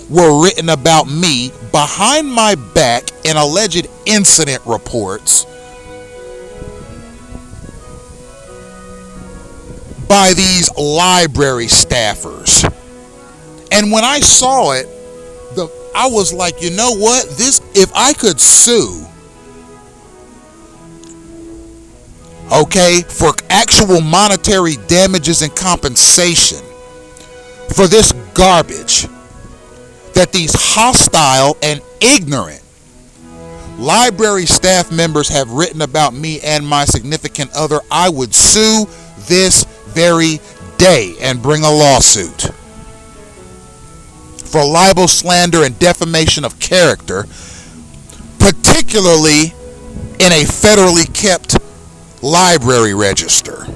were written about me behind my back in alleged incident reports by these library staffers. And when I saw it, I was like, you know what? If I could sue, okay, for actual monetary damages and compensation for this garbage that these hostile and ignorant library staff members have written about me and my significant other, I would sue this very day and bring a lawsuit for libel, slander, and defamation of character, particularly in a federally kept library register.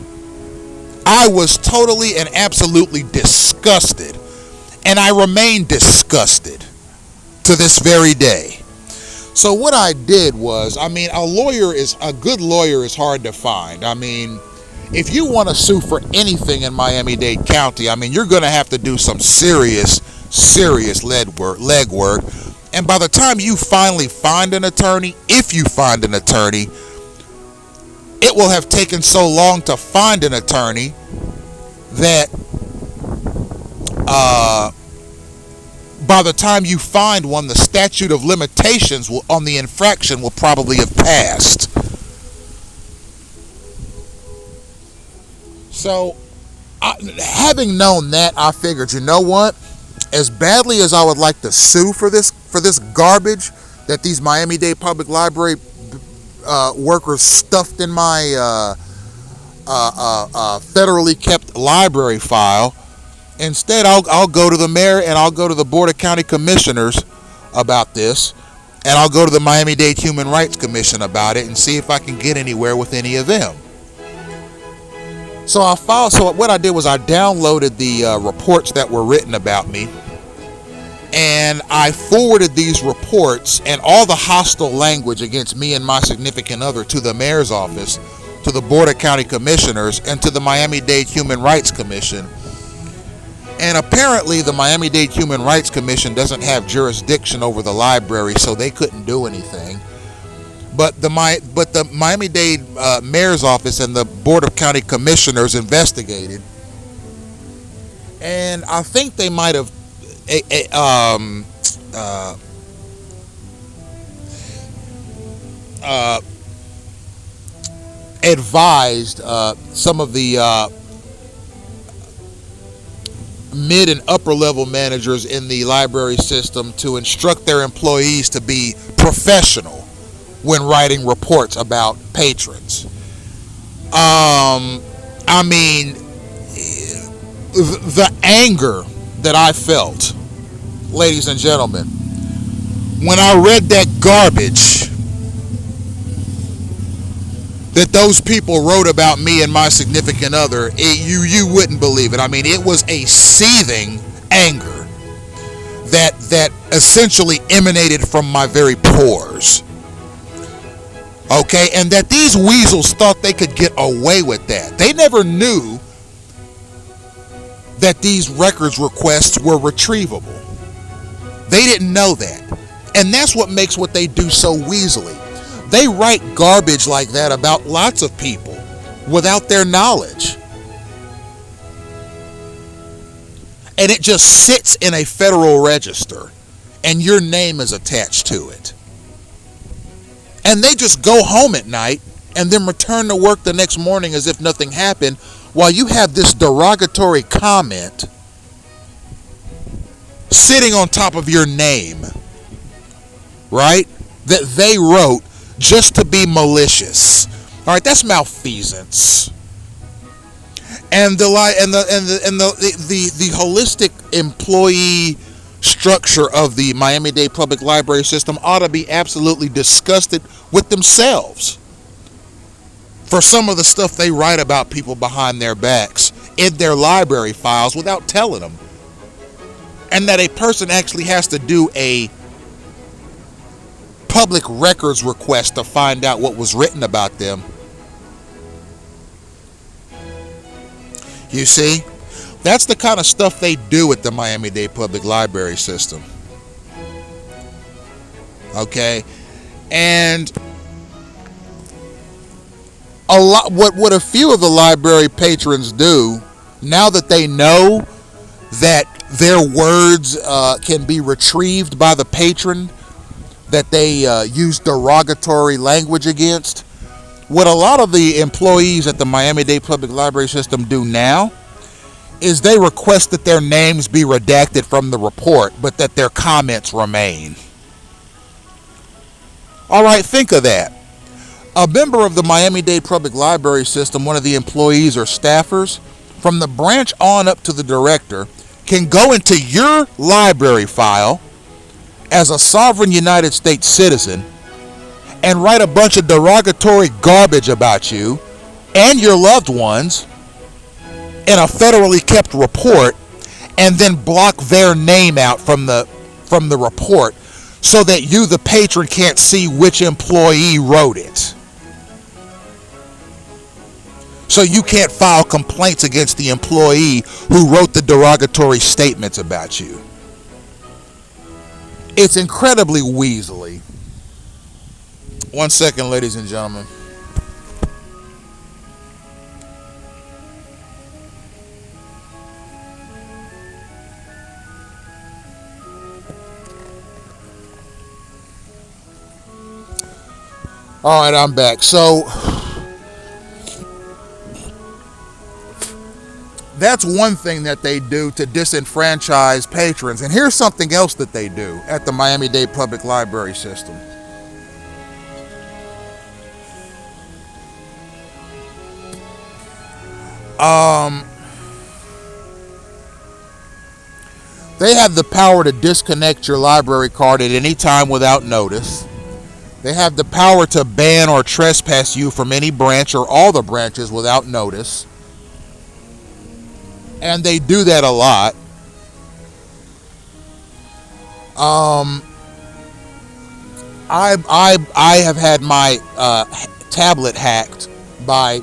I was totally and absolutely disgusted, and I remain disgusted to this very day. So what I did was, a good lawyer is hard to find. I mean, if you want to sue for anything in Miami-Dade County, you're going to have to do some serious legwork. And by the time you finally find an attorney, if you find an attorney, it will have taken so long to find an attorney that by the time you find one, the statute of limitations on the infraction will probably have passed. So, having known that, I figured, you know what? As badly as I would like to sue for this garbage that these Miami-Dade Public Library workers stuffed in my federally kept library file, instead I'll go to the mayor and I'll go to the Board of County Commissioners about this, and I'll go to the Miami-Dade Human Rights Commission about it and see if I can get anywhere with any of them. So what I did was I downloaded the reports that were written about me, and I forwarded these reports and all the hostile language against me and my significant other to the mayor's office, to the Board of County Commissioners, and to the Miami-Dade Human Rights Commission. And apparently the Miami-Dade Human Rights Commission doesn't have jurisdiction over the library, so they couldn't do anything. But the Miami-Dade Mayor's Office and the Board of County Commissioners investigated, and I think they might have advised some of the mid and upper level managers in the library system to instruct their employees to be professional when writing reports about patrons. The anger that I felt, ladies and gentlemen, when I read that garbage that those people wrote about me and my significant other, you wouldn't believe it. It was a seething anger that essentially emanated from my very pores. Okay, and that these weasels thought they could get away with that. They never knew that these records requests were retrievable. They didn't know that. And that's what makes what they do so weaselly. They write garbage like that about lots of people without their knowledge. and it just sits in a federal register, and your name is attached to it. And they just go home at night and then return to work the next morning as if nothing happened, while you have this derogatory comment sitting on top of your name, right? That they wrote just to be malicious. All right, that's malfeasance. And the holistic employee structure of the Miami-Dade Public Library system ought to be absolutely disgusted with themselves for some of the stuff they write about people behind their backs in their library files without telling them. And that a person actually has to do a public records request to find out what was written about them. You see? That's the kind of stuff they do at the Miami-Dade Public Library system. Okay? And what a few of the library patrons do, now that they know that their words can be retrieved by the patron that they use derogatory language against, what a lot of the employees at the Miami-Dade Public Library system do now is they request that their names be redacted from the report, but that their comments remain. All right, think of that. A member of the Miami-Dade Public Library system, one of the employees or staffers, from the branch on up to the director, can go into your library file as a sovereign United States citizen and write a bunch of derogatory garbage about you and your loved ones in a federally kept report, and then block their name out from the report so that you, the patron, can't see which employee wrote it. So you can't file complaints against the employee who wrote the derogatory statements about you. It's incredibly weaselly. 1 second, ladies and gentlemen. All right, I'm back. So that's one thing that they do to disenfranchise patrons. And here's something else that they do at the Miami-Dade Public Library system. They have the power to disconnect your library card at any time without notice. They have the power to ban or trespass you from any branch or all the branches without notice. And they do that a lot. I have had my tablet hacked by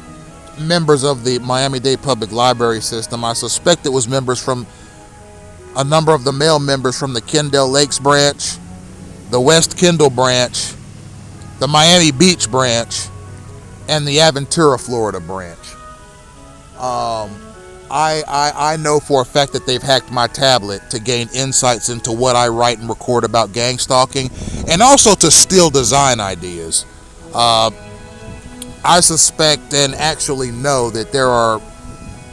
members of the Miami-Dade Public Library system. I suspect it was members from a number of the male members from the Kendall Lakes branch, the West Kendall branch, the Miami Beach branch, and the Aventura, Florida branch. I know for a fact that they've hacked my tablet to gain insights into what I write and record about gang stalking, and also to steal design ideas. I suspect and actually know that there are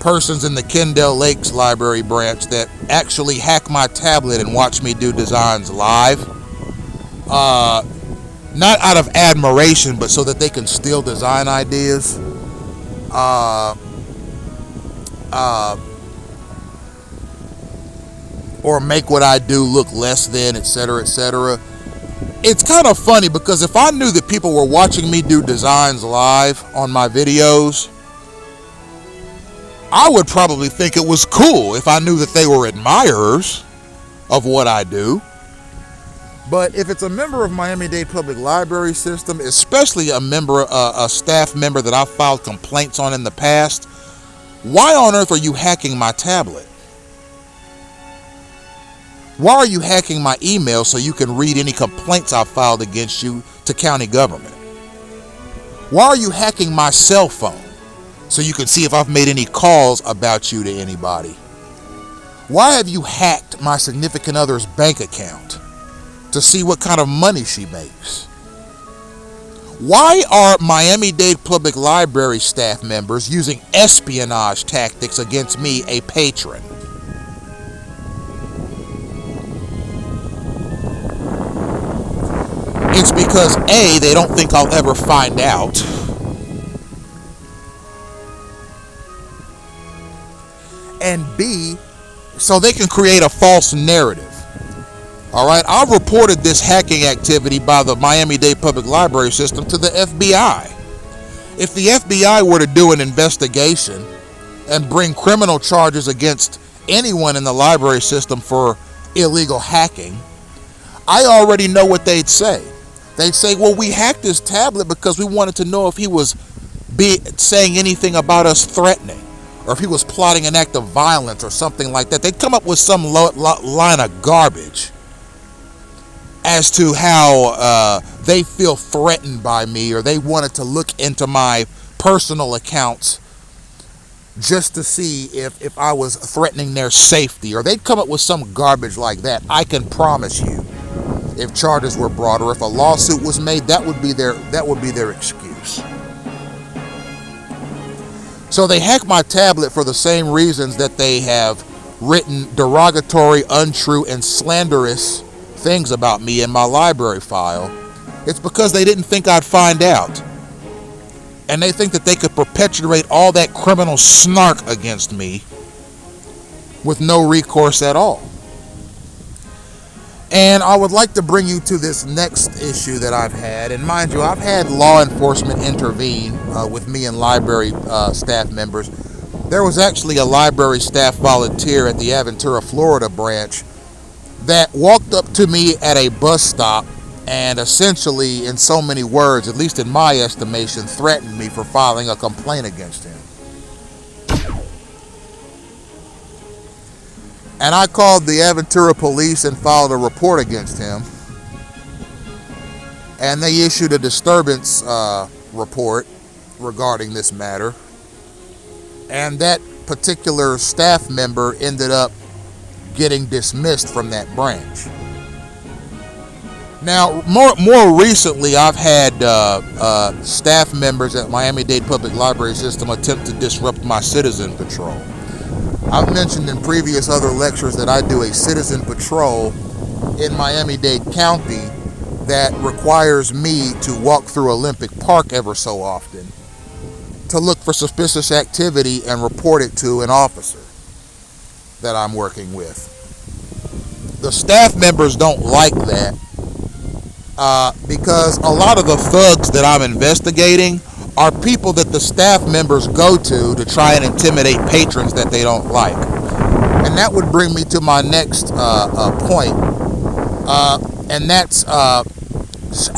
persons in the Kendall Lakes Library branch that actually hack my tablet and watch me do designs live. Not out of admiration, but so that they can steal design ideas. Or make what I do look less than, etc., etc. It's kind of funny because if I knew that people were watching me do designs live on my videos, I would probably think it was cool if I knew that they were admirers of what I do. But if it's a member of Miami-Dade Public Library system, especially a staff member that I've filed complaints on in the past, why on earth are you hacking my tablet? Why are you hacking my email so you can read any complaints I've filed against you to county government? Why are you hacking my cell phone so you can see if I've made any calls about you to anybody? Why have you hacked my significant other's bank account to see what kind of money she makes? Why are Miami-Dade Public Library staff members using espionage tactics against me, a patron? It's because A, they don't think I'll ever find out. And B, so they can create a false narrative. All right, I've reported this hacking activity by the Miami-Dade Public Library System to the FBI. If the FBI were to do an investigation and bring criminal charges against anyone in the library system for illegal hacking, I already know what they'd say. They'd say, well, we hacked his tablet because we wanted to know if he was saying anything about us threatening, or if he was plotting an act of violence or something like that. They'd come up with some line of garbage as to how they feel threatened by me, or they wanted to look into my personal accounts just to see if I was threatening their safety, or they'd come up with some garbage like that. I can promise you, if charges were brought or if a lawsuit was made, that would be their excuse. So they hacked my tablet for the same reasons that they have written derogatory, untrue, and slanderous things about me in my library file. It's because they didn't think I'd find out. And they think that they could perpetuate all that criminal snark against me with no recourse at all. And I would like to bring you to this next issue that I've had. And mind you, I've had law enforcement intervene with me and library staff members. There was actually a library staff volunteer at the Aventura, Florida branch that walked up to me at a bus stop and essentially, in so many words, at least in my estimation, threatened me for filing a complaint against him. And I called the Aventura police and filed a report against him. And they issued a disturbance report regarding this matter. And that particular staff member ended up getting dismissed from that branch. Now, more recently, I've had staff members at Miami-Dade Public Library System attempt to disrupt my citizen patrol. I've mentioned in previous other lectures that I do a citizen patrol in Miami-Dade County that requires me to walk through Olympic Park ever so often to look for suspicious activity and report it to an officer that I'm working with. The staff members don't like that because a lot of the thugs that I'm investigating are people that the staff members go to try and intimidate patrons that they don't like. And that would bring me to my next point, and that's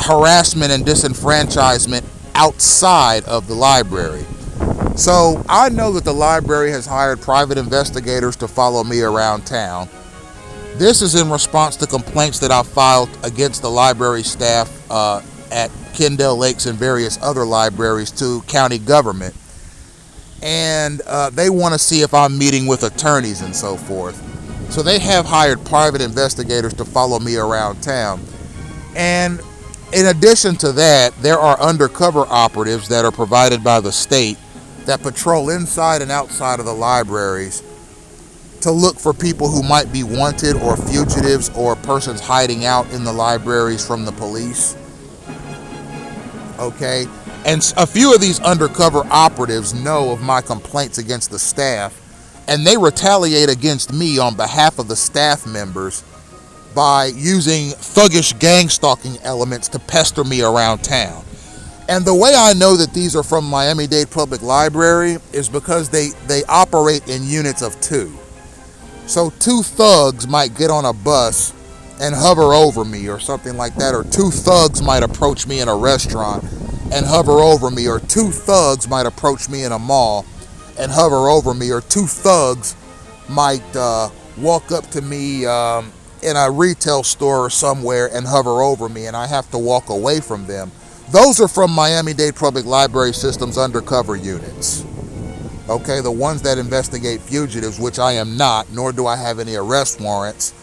harassment and disenfranchisement outside of the library. So I know that the library has hired private investigators to follow me around town. This is in response to complaints that I filed against the library staff at Kendall Lakes and various other libraries to county government. And they want to see if I'm meeting with attorneys and so forth. So they have hired private investigators to follow me around town. And in addition to that, there are undercover operatives that are provided by the state that patrol inside and outside of the libraries to look for people who might be wanted or fugitives or persons hiding out in the libraries from the police. Okay, and a few of these undercover operatives know of my complaints against the staff, and they retaliate against me on behalf of the staff members by using thuggish gang stalking elements to pester me around town. And the way I know that these are from Miami-Dade Public Library is because they operate in units of two. So two thugs might get on a bus and hover over me or something like that, or two thugs might approach me in a restaurant and hover over me, or two thugs might approach me in a mall and hover over me, or two thugs might walk up to me in a retail store or somewhere and hover over me, and I have to walk away from them. Those are from Miami-Dade Public Library System's undercover units. Okay, the ones that investigate fugitives, which I am not, nor do I have any arrest warrants,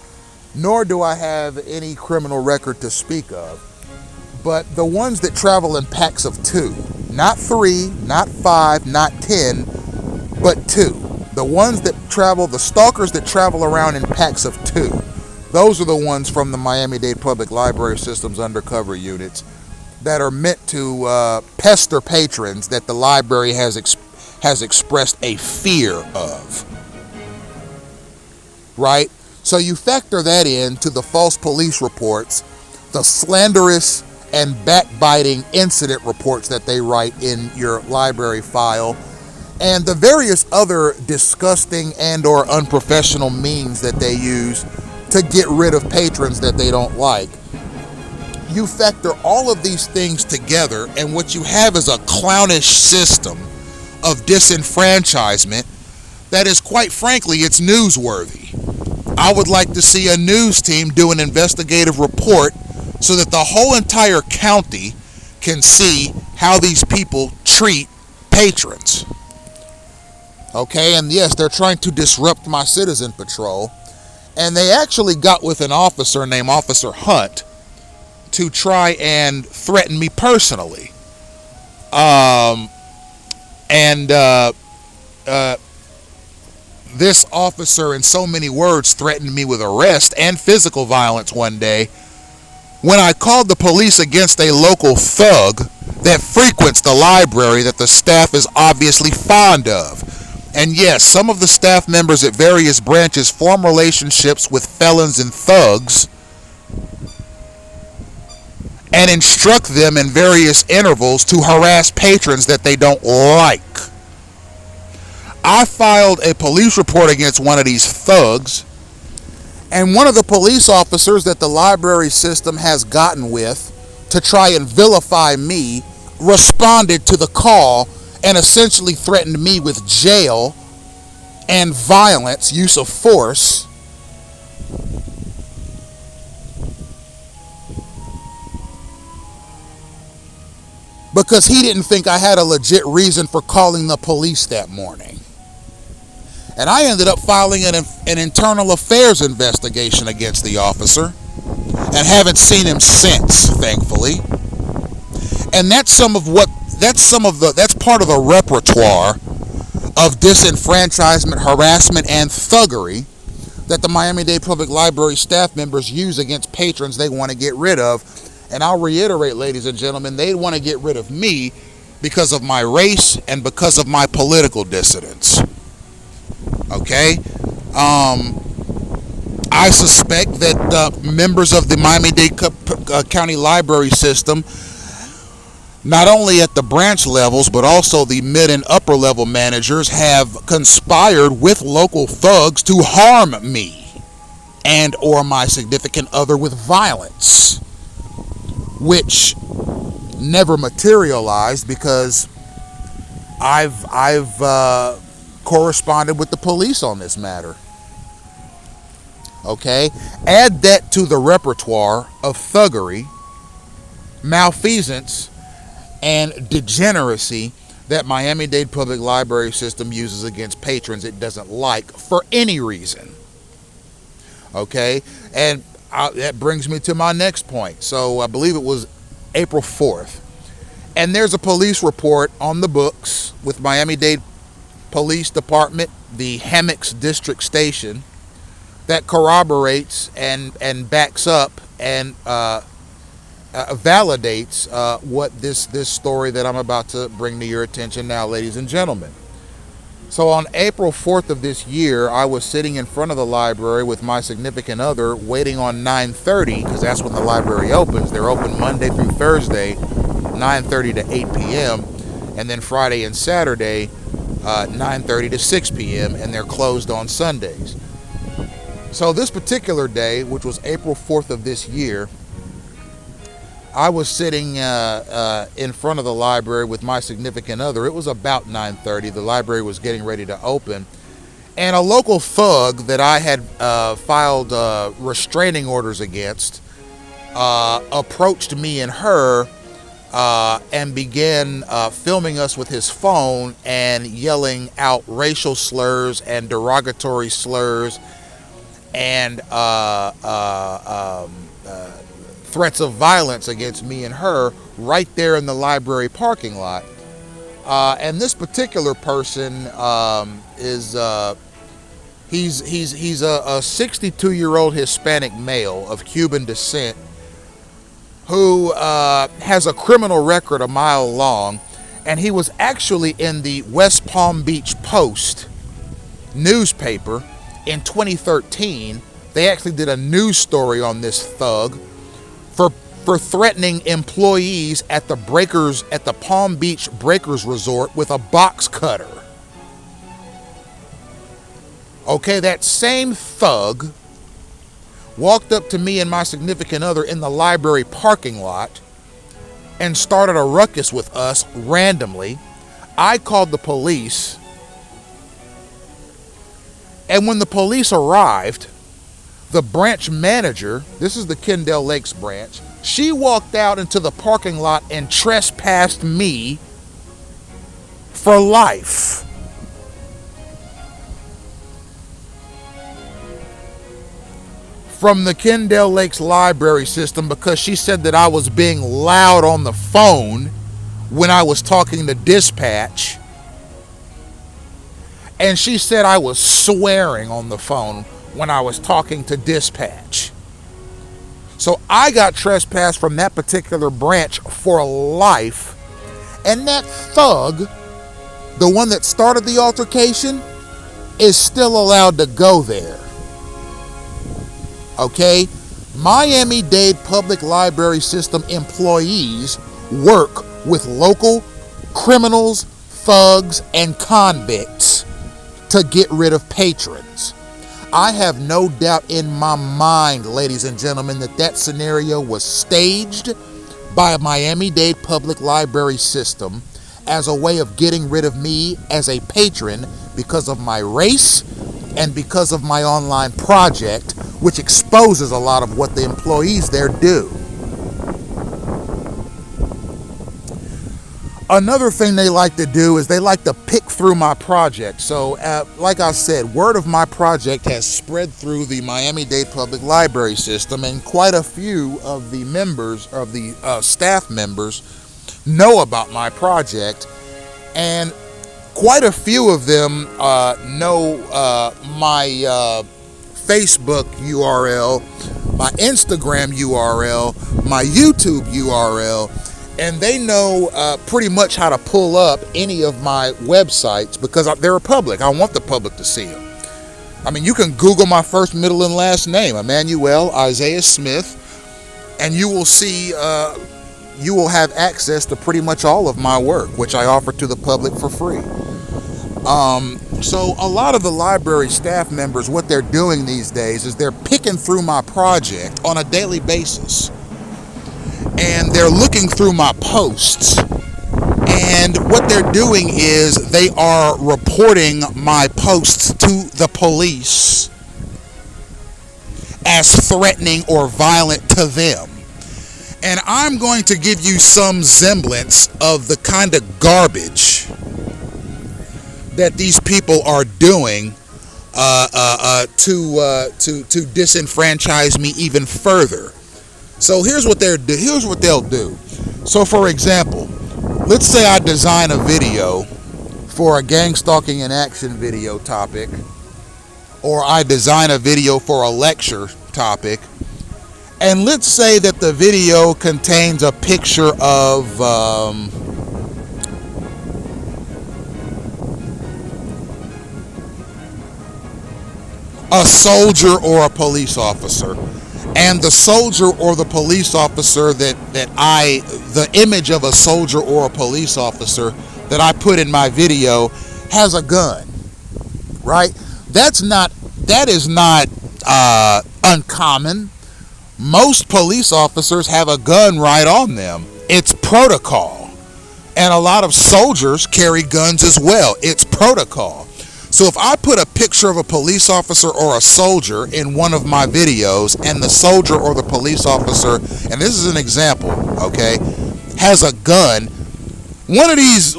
nor do I have any criminal record to speak of. But the ones that travel in packs of 2, not 3, not 5, not 10, but 2. The ones that travel, the stalkers that travel around in packs of 2, those are the ones from the Miami-Dade Public Library System's undercover units that are meant to pester patrons that the library has expressed a fear of. Right? So you factor that in to the false police reports, the slanderous and backbiting incident reports that they write in your library file, and the various other disgusting and or unprofessional means that they use to get rid of patrons that they don't like. You factor all of these things together, and what you have is a clownish system of disenfranchisement that is, quite frankly, it's newsworthy. I would like to see a news team do an investigative report so that the whole entire county can see how these people treat patrons. Okay, and yes, they're trying to disrupt my citizen patrol, and they actually got with an officer named Officer Hunt to try and threaten me personally. This officer, in so many words, threatened me with arrest and physical violence one day when I called the police against a local thug that frequents the library that the staff is obviously fond of. And yes, some of the staff members at various branches form relationships with felons and thugs and instruct them in various intervals to harass patrons that they don't like. I filed a police report against one of these thugs, and one of the police officers that the library system has gotten with to try and vilify me responded to the call and essentially threatened me with jail and violence, use of force. Because he didn't think I had a legit reason for calling the police that morning. And I ended up filing an internal affairs investigation against the officer and haven't seen him since, thankfully. And that's part of the repertoire of disenfranchisement, harassment, and thuggery that the Miami-Dade Public Library staff members use against patrons they want to get rid of. And I'll reiterate, ladies and gentlemen, they want to get rid of me because of my race and because of my political dissidence. Okay? I suspect that members of the Miami-Dade County Library System, not only at the branch levels, but also the mid and upper level managers, have conspired with local thugs to harm me and or my significant other with violence, which never materialized because I've corresponded with the police on this matter. Okay? Add that to the repertoire of thuggery, malfeasance, and degeneracy that Miami-Dade Public Library System uses against patrons it doesn't like for any reason. Okay? And that brings me to my next point. So I believe it was April 4th. And there's a police report on the books with Miami-Dade Police Department, the Hammocks District Station, that corroborates and backs up and validates what this story that I'm about to bring to your attention now, ladies and gentlemen. So on April 4th of this year, I was sitting in front of the library with my significant other waiting on 9:30, because that's when the library opens. They're open Monday through Thursday, 9:30 to 8 p.m., and then Friday and Saturday, 9:30 to 6 p.m., and they're closed on Sundays. So this particular day, which was April 4th of this year, I was sitting in front of the library with my significant other. It was about 9:30. The library was getting ready to open. And a local thug that I had filed restraining orders against approached me and her and began filming us with his phone and yelling out racial slurs and derogatory slurs and threats of violence against me and her right there in the library parking lot. And this particular person is he's a 62-year-old Hispanic male of Cuban descent who has a criminal record a mile long, and he was actually in the West Palm Beach Post newspaper in 2013. They actually did a news story on this thug for threatening employees at the Palm Beach Breakers Resort with a box cutter. Okay, that same thug walked up to me and my significant other in the library parking lot and started a ruckus with us randomly. I called the police, and when the police arrived, the branch manager, this is the Kendall Lakes branch, she walked out into the parking lot and trespassed me for life. From the Kendall Lakes library system, because she said that I was being loud on the phone when I was talking to dispatch. And she said I was swearing on the phone when I was talking to dispatch. So I got trespassed from that particular branch for life. And that thug, the one that started the altercation, is still allowed to go there. Okay? Miami-Dade Public Library System employees work with local criminals, thugs, and convicts to get rid of patrons. I have no doubt in my mind, ladies and gentlemen, that scenario was staged by Miami-Dade Public Library System as a way of getting rid of me as a patron because of my race and because of my online project, which exposes a lot of what the employees there do. Another thing they like to do is they like to pick through my project. So, like I said, word of my project has spread through the Miami-Dade Public Library System, and quite a few of the members, of the staff members, know about my project, and quite a few of them know my Facebook URL, my Instagram URL, my YouTube URL, and they know pretty much how to pull up any of my websites because they're public. I want the public to see them. I mean, you can Google my first, middle, and last name, Emmanuel Isaiah Smith, and you will see, you will have access to pretty much all of my work, which I offer to the public for free. So a lot of the library staff members, what they're doing these days is they're picking through my project on a daily basis. And they're looking through my posts. And what they're doing is they are reporting my posts to the police as threatening or violent to them. And I'm going to give you some semblance of the kind of garbage that these people are doing to disenfranchise me even further. So here's what they'll do. So for example, let's say I design a video for a gang stalking in action video topic, or I design a video for a lecture topic, and let's say that the video contains a picture of a soldier or a police officer, and the soldier or the police officer the image of a soldier or a police officer that I put in my video has a gun, right? That is not uncommon. Most police officers have a gun right on them. It's protocol. And a lot of soldiers carry guns as well. It's protocol. So if I put a picture of a police officer or a soldier in one of my videos, and the soldier or the police officer, and this is an example, okay, has a gun, one of these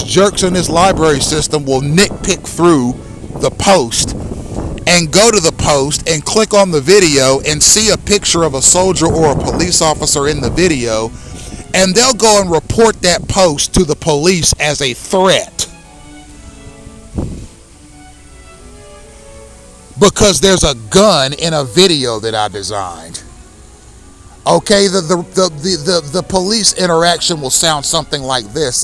jerks in this library system will nitpick through the post and go to the post and click on the video and see a picture of a soldier or a police officer in the video, and they'll go and report that post to the police as a threat because there's a gun in a video that I designed. Okay, the police interaction will sound something like this.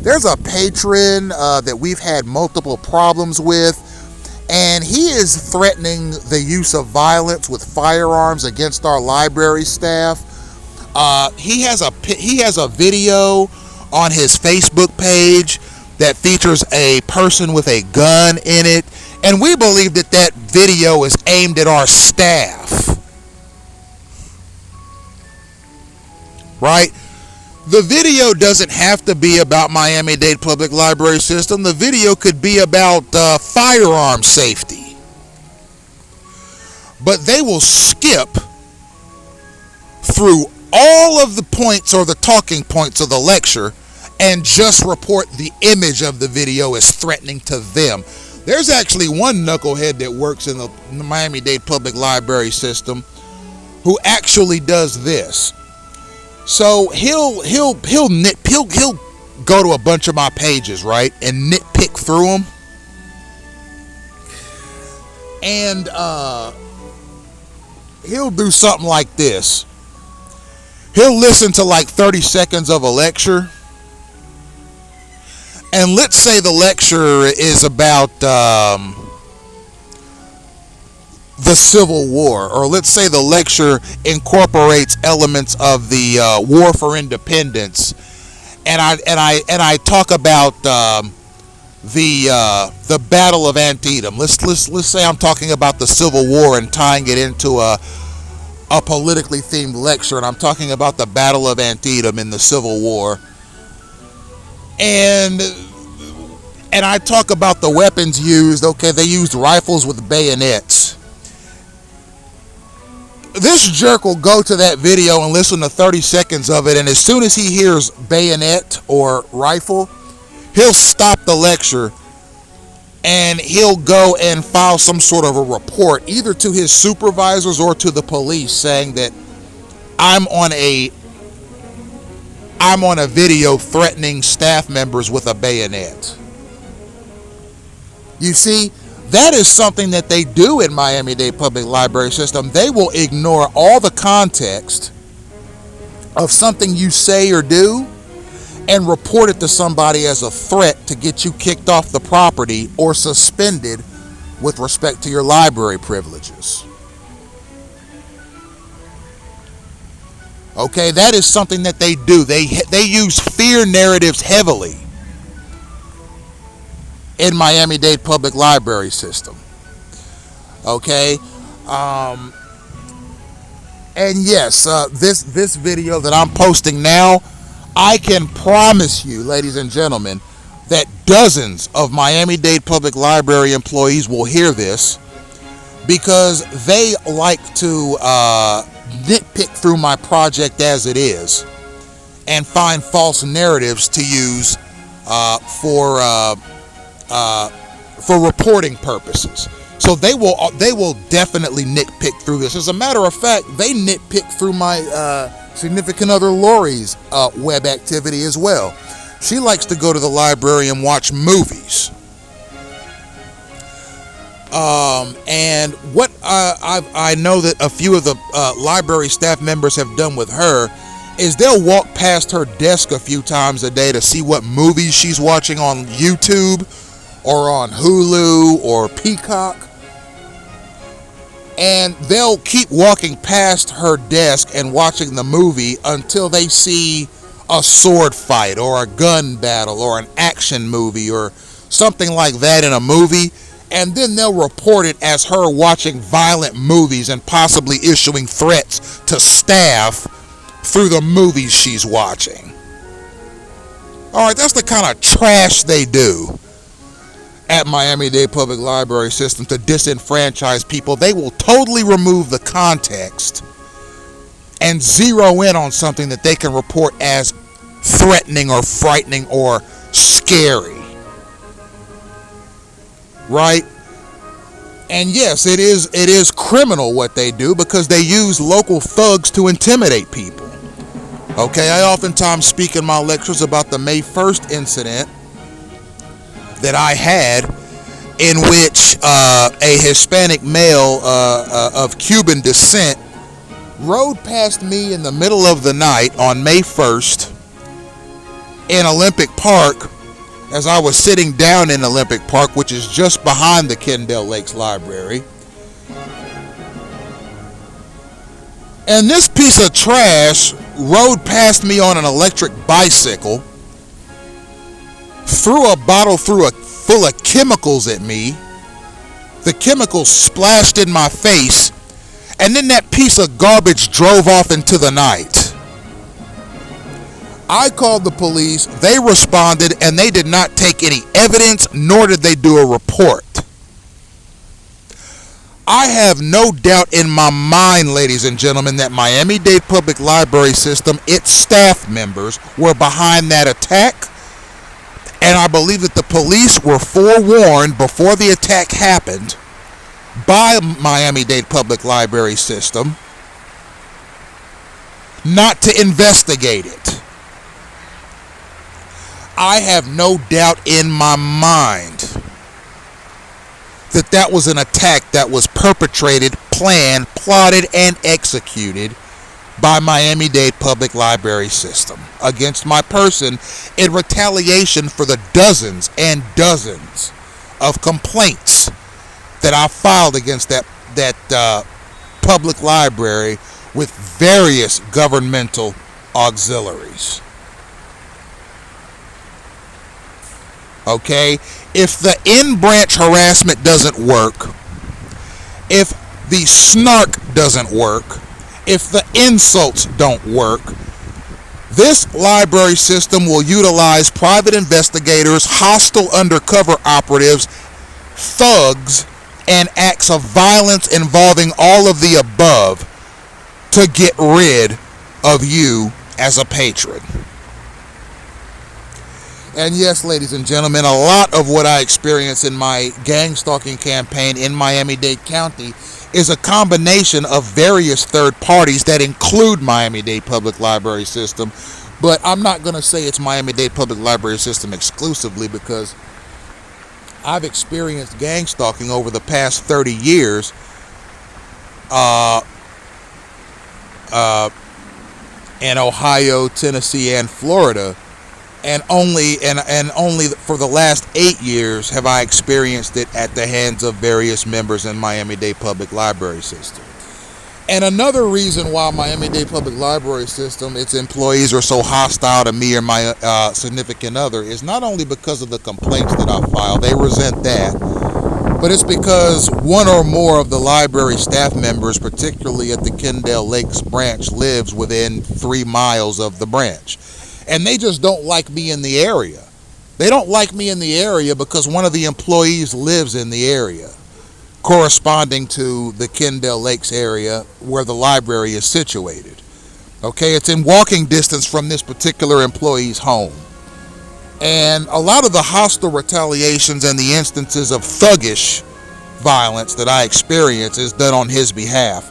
There's a patron that we've had multiple problems with, and he is threatening the use of violence with firearms against our library staff. He has a video on his Facebook page that features a person with a gun in it, and we believe that video is aimed at our staff. Right? The video doesn't have to be about Miami-Dade Public Library System. The video could be about firearm safety. But they will skip through all of the points or the talking points of the lecture and just report the image of the video as threatening to them. There's actually one knucklehead that works in the Miami-Dade Public Library System who actually does this. So he'll go to a bunch of my pages, right, and nitpick through them, and he'll do something like this. He'll listen to like 30 seconds of a lecture, and let's say the lecture is about the Civil War, or let's say the lecture incorporates elements of the War for Independence, and I talk about the Battle of Antietam. Let's say I'm talking about the Civil War and tying it into a politically themed lecture, and I'm talking about the Battle of Antietam in the Civil War, and I talk about the weapons used. Okay, they used rifles with bayonets. This jerk will go to that video and listen to 30 seconds of it, and as soon as he hears bayonet or rifle, he'll stop the lecture and he'll go and file some sort of a report, either to his supervisors or to the police, saying that I'm on a video threatening staff members with a bayonet. You see, that is something that they do in Miami-Dade Public Library System. They will ignore all the context of something you say or do and report it to somebody as a threat to get you kicked off the property or suspended with respect to your library privileges. Okay, that is something that they do. They use fear narratives heavily in Miami-Dade Public Library System. Okay, and yes, this video that I'm posting now, I can promise you, ladies and gentlemen, that dozens of Miami-Dade Public Library employees will hear this, because they like to nitpick through my project as it is and find false narratives to use for reporting purposes. So they will definitely nitpick through this. As a matter of fact, they nitpick through my significant other Lori's web activity as well. She likes to go to the library and watch movies. And what I know that a few of the library staff members have done with her is they'll walk past her desk a few times a day to see what movies she's watching on YouTube or on Hulu or Peacock. And they'll keep walking past her desk and watching the movie until they see a sword fight or a gun battle or an action movie or something like that in a movie. And then they'll report it as her watching violent movies and possibly issuing threats to staff through the movies she's watching. Alright, that's the kind of trash they do at Miami-Dade Public Library System to disenfranchise people. They will totally remove the context and zero in on something that they can report as threatening or frightening or scary. Right? And yes, it is criminal what they do, because they use local thugs to intimidate people. Okay, I oftentimes speak in my lectures about the May 1st incident that I had, in which a Hispanic male of Cuban descent rode past me in the middle of the night on May 1st in Olympic Park, as I was sitting down in Olympic Park, which is just behind the Kendall Lakes Library. And this piece of trash rode past me on an electric bicycle, threw a bottle full of chemicals at me. The chemicals splashed in my face, and then that piece of garbage drove off into the night. I called the police, they responded, and they did not take any evidence, nor did they do a report. I have no doubt in my mind, ladies and gentlemen, that Miami-Dade Public Library System, its staff members, were behind that attack. And I believe that the police were forewarned before the attack happened by Miami-Dade Public Library System not to investigate it. I have no doubt in my mind that that was an attack that was perpetrated, planned, plotted, and executed by Miami-Dade Public Library System against my person in retaliation for the dozens and dozens of complaints that I filed against that public library with various governmental auxiliaries. Okay? If the in-branch harassment doesn't work, if the snark doesn't work, if the insults don't work, this library system will utilize private investigators, hostile undercover operatives, thugs, and acts of violence involving all of the above to get rid of you as a patron. And yes, ladies and gentlemen, a lot of what I experienced in my gang stalking campaign in Miami-Dade County is a combination of various third parties that include Miami-Dade Public Library System. But I'm not going to say it's Miami-Dade Public Library System exclusively, because I've experienced gang stalking over the past 30 years in Ohio, Tennessee, and Florida. And only for the last 8 years have I experienced it at the hands of various members in Miami-Dade Public Library System. And another reason why Miami-Dade Public Library System, its employees, are so hostile to me or my significant other is not only because of the complaints that I file, they resent that, but it's because one or more of the library staff members, particularly at the Kendall Lakes branch, lives within 3 miles of the branch. And they just don't like me in the area. They don't like me in the area because one of the employees lives in the area, corresponding to the Kendall Lakes area where the library is situated. Okay, it's in walking distance from this particular employee's home. And a lot of the hostile retaliations and the instances of thuggish violence that I experience is done on his behalf,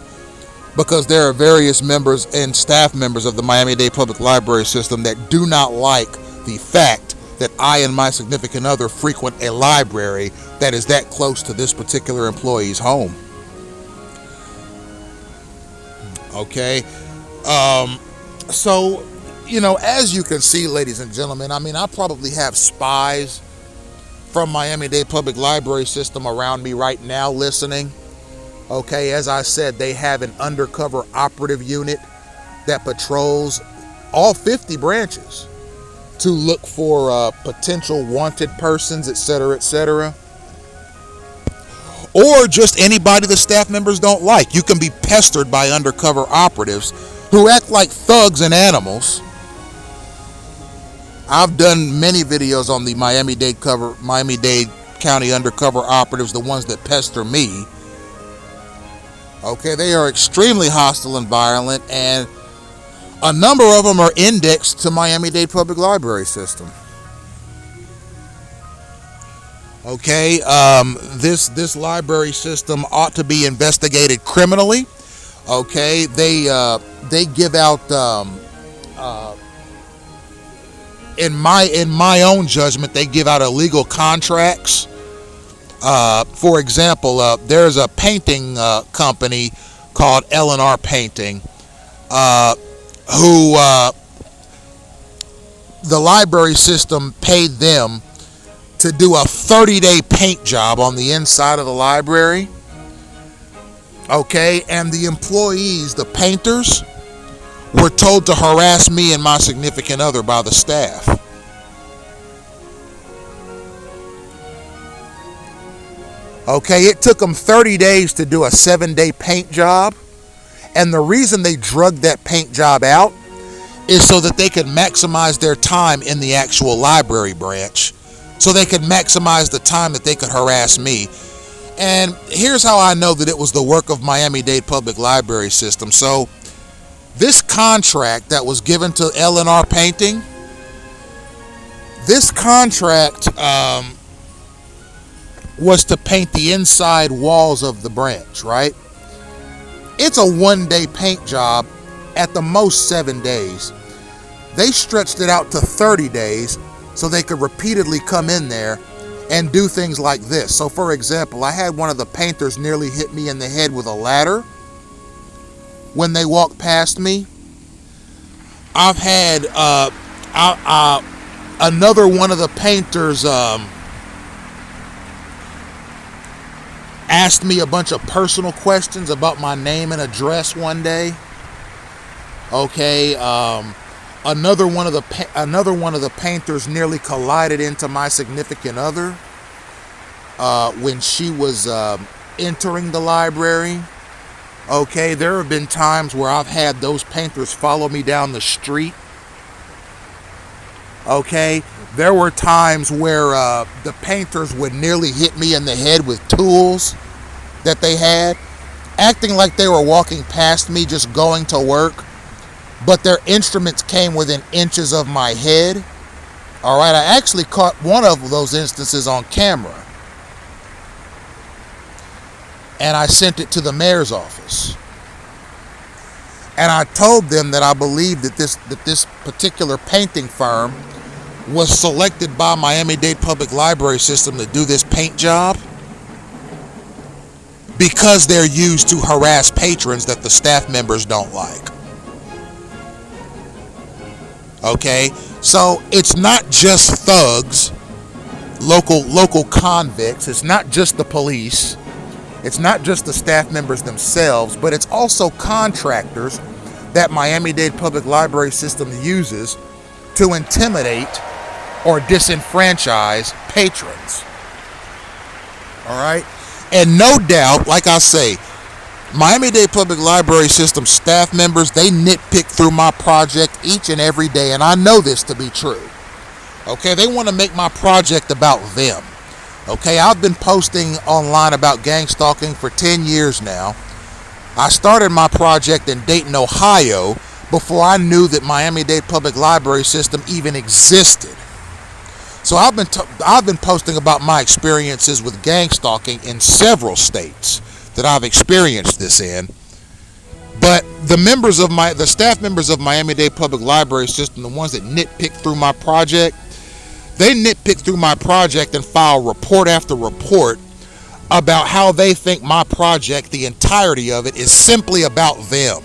because there are various members and staff members of the Miami-Dade Public Library System that do not like the fact that I and my significant other frequent a library that is that close to this particular employee's home. Okay? So, you know, as you can see, ladies and gentlemen, I mean, I probably have spies from Miami-Dade Public Library System around me right now listening. Okay, as I said, they have an undercover operative unit that patrols all 50 branches to look for potential wanted persons, etc., etc. Or just anybody the staff members don't like. You can be pestered by undercover operatives who act like thugs and animals. I've done many videos on the Miami-Dade County undercover operatives, the ones that pester me. Okay, they are extremely hostile and violent, and a number of them are indexed to Miami-Dade Public Library System. Okay, this library system ought to be investigated criminally. Okay, they give out in my own judgment, they give out illegal contracts. For example, there's a painting company called L&R Painting, who the library system paid them to do a 30-day paint job on the inside of the library. Okay, and the employees, the painters, were told to harass me and my significant other by the staff. Okay, it took them 30 days to do a 7-day paint job. And the reason they drugged that paint job out is so that they could maximize their time in the actual library branch. So they could maximize the time that they could harass me. And here's how I know that it was the work of Miami-Dade Public Library System. So this contract that was given to L&R Painting, this contract was to paint the inside walls of the branch, right? It's a 1-day paint job, at the most 7 days. They stretched it out to 30 days so they could repeatedly come in there and do things like this. So for example, I had one of the painters nearly hit me in the head with a ladder when they walked past me. I've had another one of the painters asked me a bunch of personal questions about my name and address one day. Okay, another one of the painters nearly collided into my significant other when she was entering the library. Okay, there have been times where I've had those painters follow me down the street. Okay, there were times where the painters would nearly hit me in the head with tools that they had, acting like they were walking past me just going to work, but their instruments came within inches of my head. All right, I actually caught one of those instances on camera, and I sent it to the mayor's office. And I told them that I believed that this particular painting firm was selected by Miami-Dade Public Library System to do this paint job because they're used to harass patrons that the staff members don't like. Okay, so it's not just thugs, local convicts. It's not just the police. It's not just the staff members themselves, but it's also contractors that Miami-Dade Public Library System uses to intimidate or disenfranchise patrons. All right? And no doubt, like I say, Miami-Dade Public Library System staff members, they nitpick through my project each and every day, and I know this to be true. Okay, they want to make my project about them. Okay, I've been posting online about gang stalking for 10 years now. I started my project in Dayton, Ohio, before I knew that Miami-Dade Public Library System even existed. So I've been posting about my experiences with gang stalking in several states that I've experienced this in. But the staff members of Miami-Dade Public Library System, the ones that nitpick through my project, they nitpick through my project and file report after report about how they think my project, the entirety of it, is simply about them.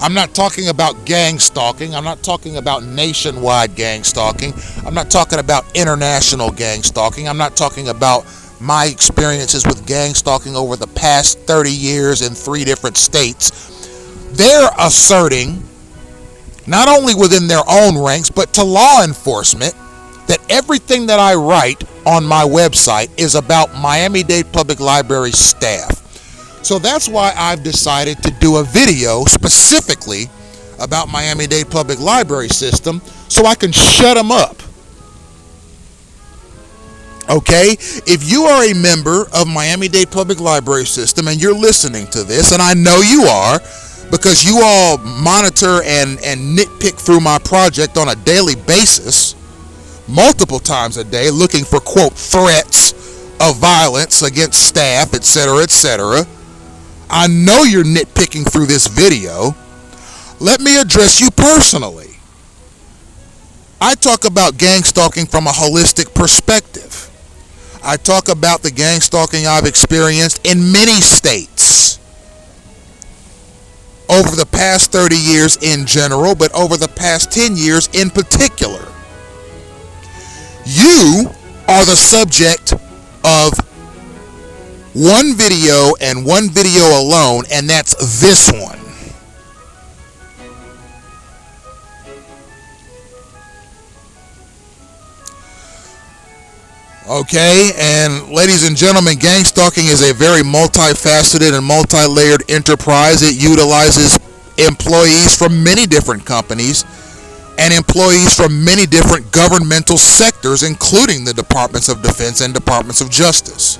I'm not talking about gang stalking. I'm not talking about nationwide gang stalking. I'm not talking about international gang stalking. I'm not talking about my experiences with gang stalking over the past 30 years in 3 different states. They're asserting, not only within their own ranks, but to law enforcement, that everything that I write on my website is about Miami-Dade Public Library staff. So that's why I've decided to do a video specifically about Miami-Dade Public Library System so I can shut them up. Okay, if you are a member of Miami-Dade Public Library System and you're listening to this, and I know you are, because you all monitor and nitpick through my project on a daily basis, multiple times a day, looking for, quote, threats of violence against staff, etc., etc. I know you're nitpicking through this video. Let me address you personally. I talk about gang stalking from a holistic perspective. I talk about the gang stalking I've experienced in many states over the past 30 years in general, but over the past 10 years in particular. You are the subject of one video and one video alone, and that's this one. Okay, and ladies and gentlemen, gang stalking is a very multifaceted and multi-layered enterprise. It utilizes employees from many different companies and employees from many different governmental sectors, including the Departments of Defense and Departments of Justice.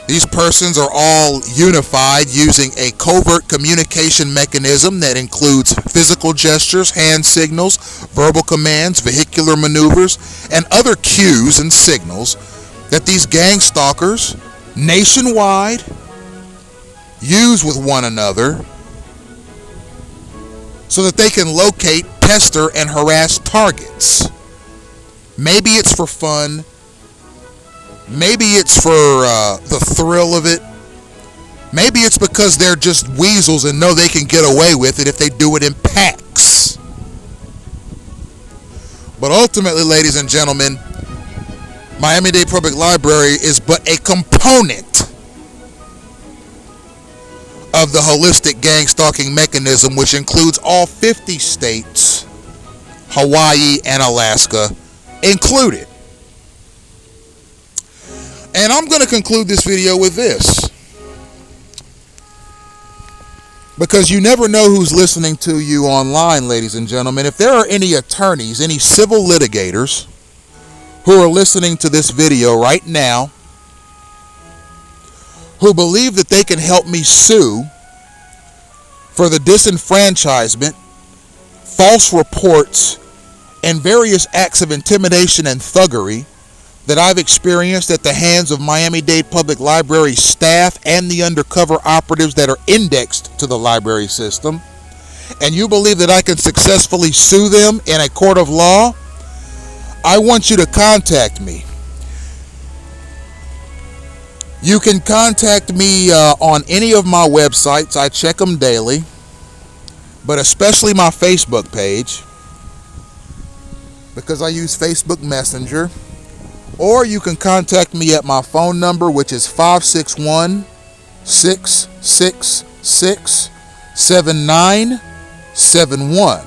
These persons are all unified using a covert communication mechanism that includes physical gestures, hand signals, verbal commands, vehicular maneuvers, and other cues and signals that these gang stalkers nationwide use with one another so that they can locate, pester, and harass targets. Maybe it's for fun. Maybe it's for the thrill of it. Maybe it's because they're just weasels and know they can get away with it if they do it in packs. But ultimately, ladies and gentlemen, Miami-Dade Public Library is but a component of the holistic gang stalking mechanism, which includes all 50 states, Hawaii and Alaska included. And I'm going to conclude this video with this, because you never know who's listening to you online, ladies and gentlemen. If there are any attorneys, any civil litigators who are listening to this video right now, who believe that they can help me sue for the disenfranchisement, false reports, and various acts of intimidation and thuggery that I've experienced at the hands of Miami-Dade Public Library staff and the undercover operatives that are indexed to the library system, and you believe that I can successfully sue them in a court of law, I want you to contact me. You can contact me on any of my websites. I check them daily, but especially my Facebook page, because I use Facebook Messenger. Or you can contact me at my phone number, which is 561-666-7971.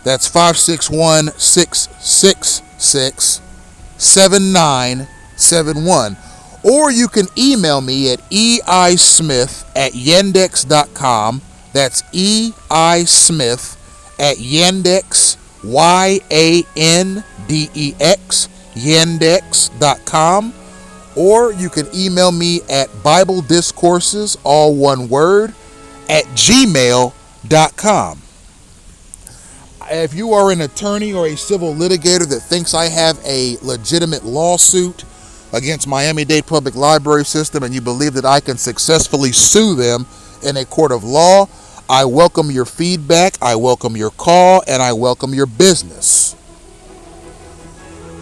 That's 561-666-7971. Or you can email me at eismith@yandex.com. That's eismith@yandex, YANDEX, yandex.com. Or you can email me at Bible Discourses, all one word, at gmail.com. If you are an attorney or a civil litigator that thinks I have a legitimate lawsuit against Miami-Dade Public Library System and you believe that I can successfully sue them in a court of law, I welcome your feedback, I welcome your call, and I welcome your business.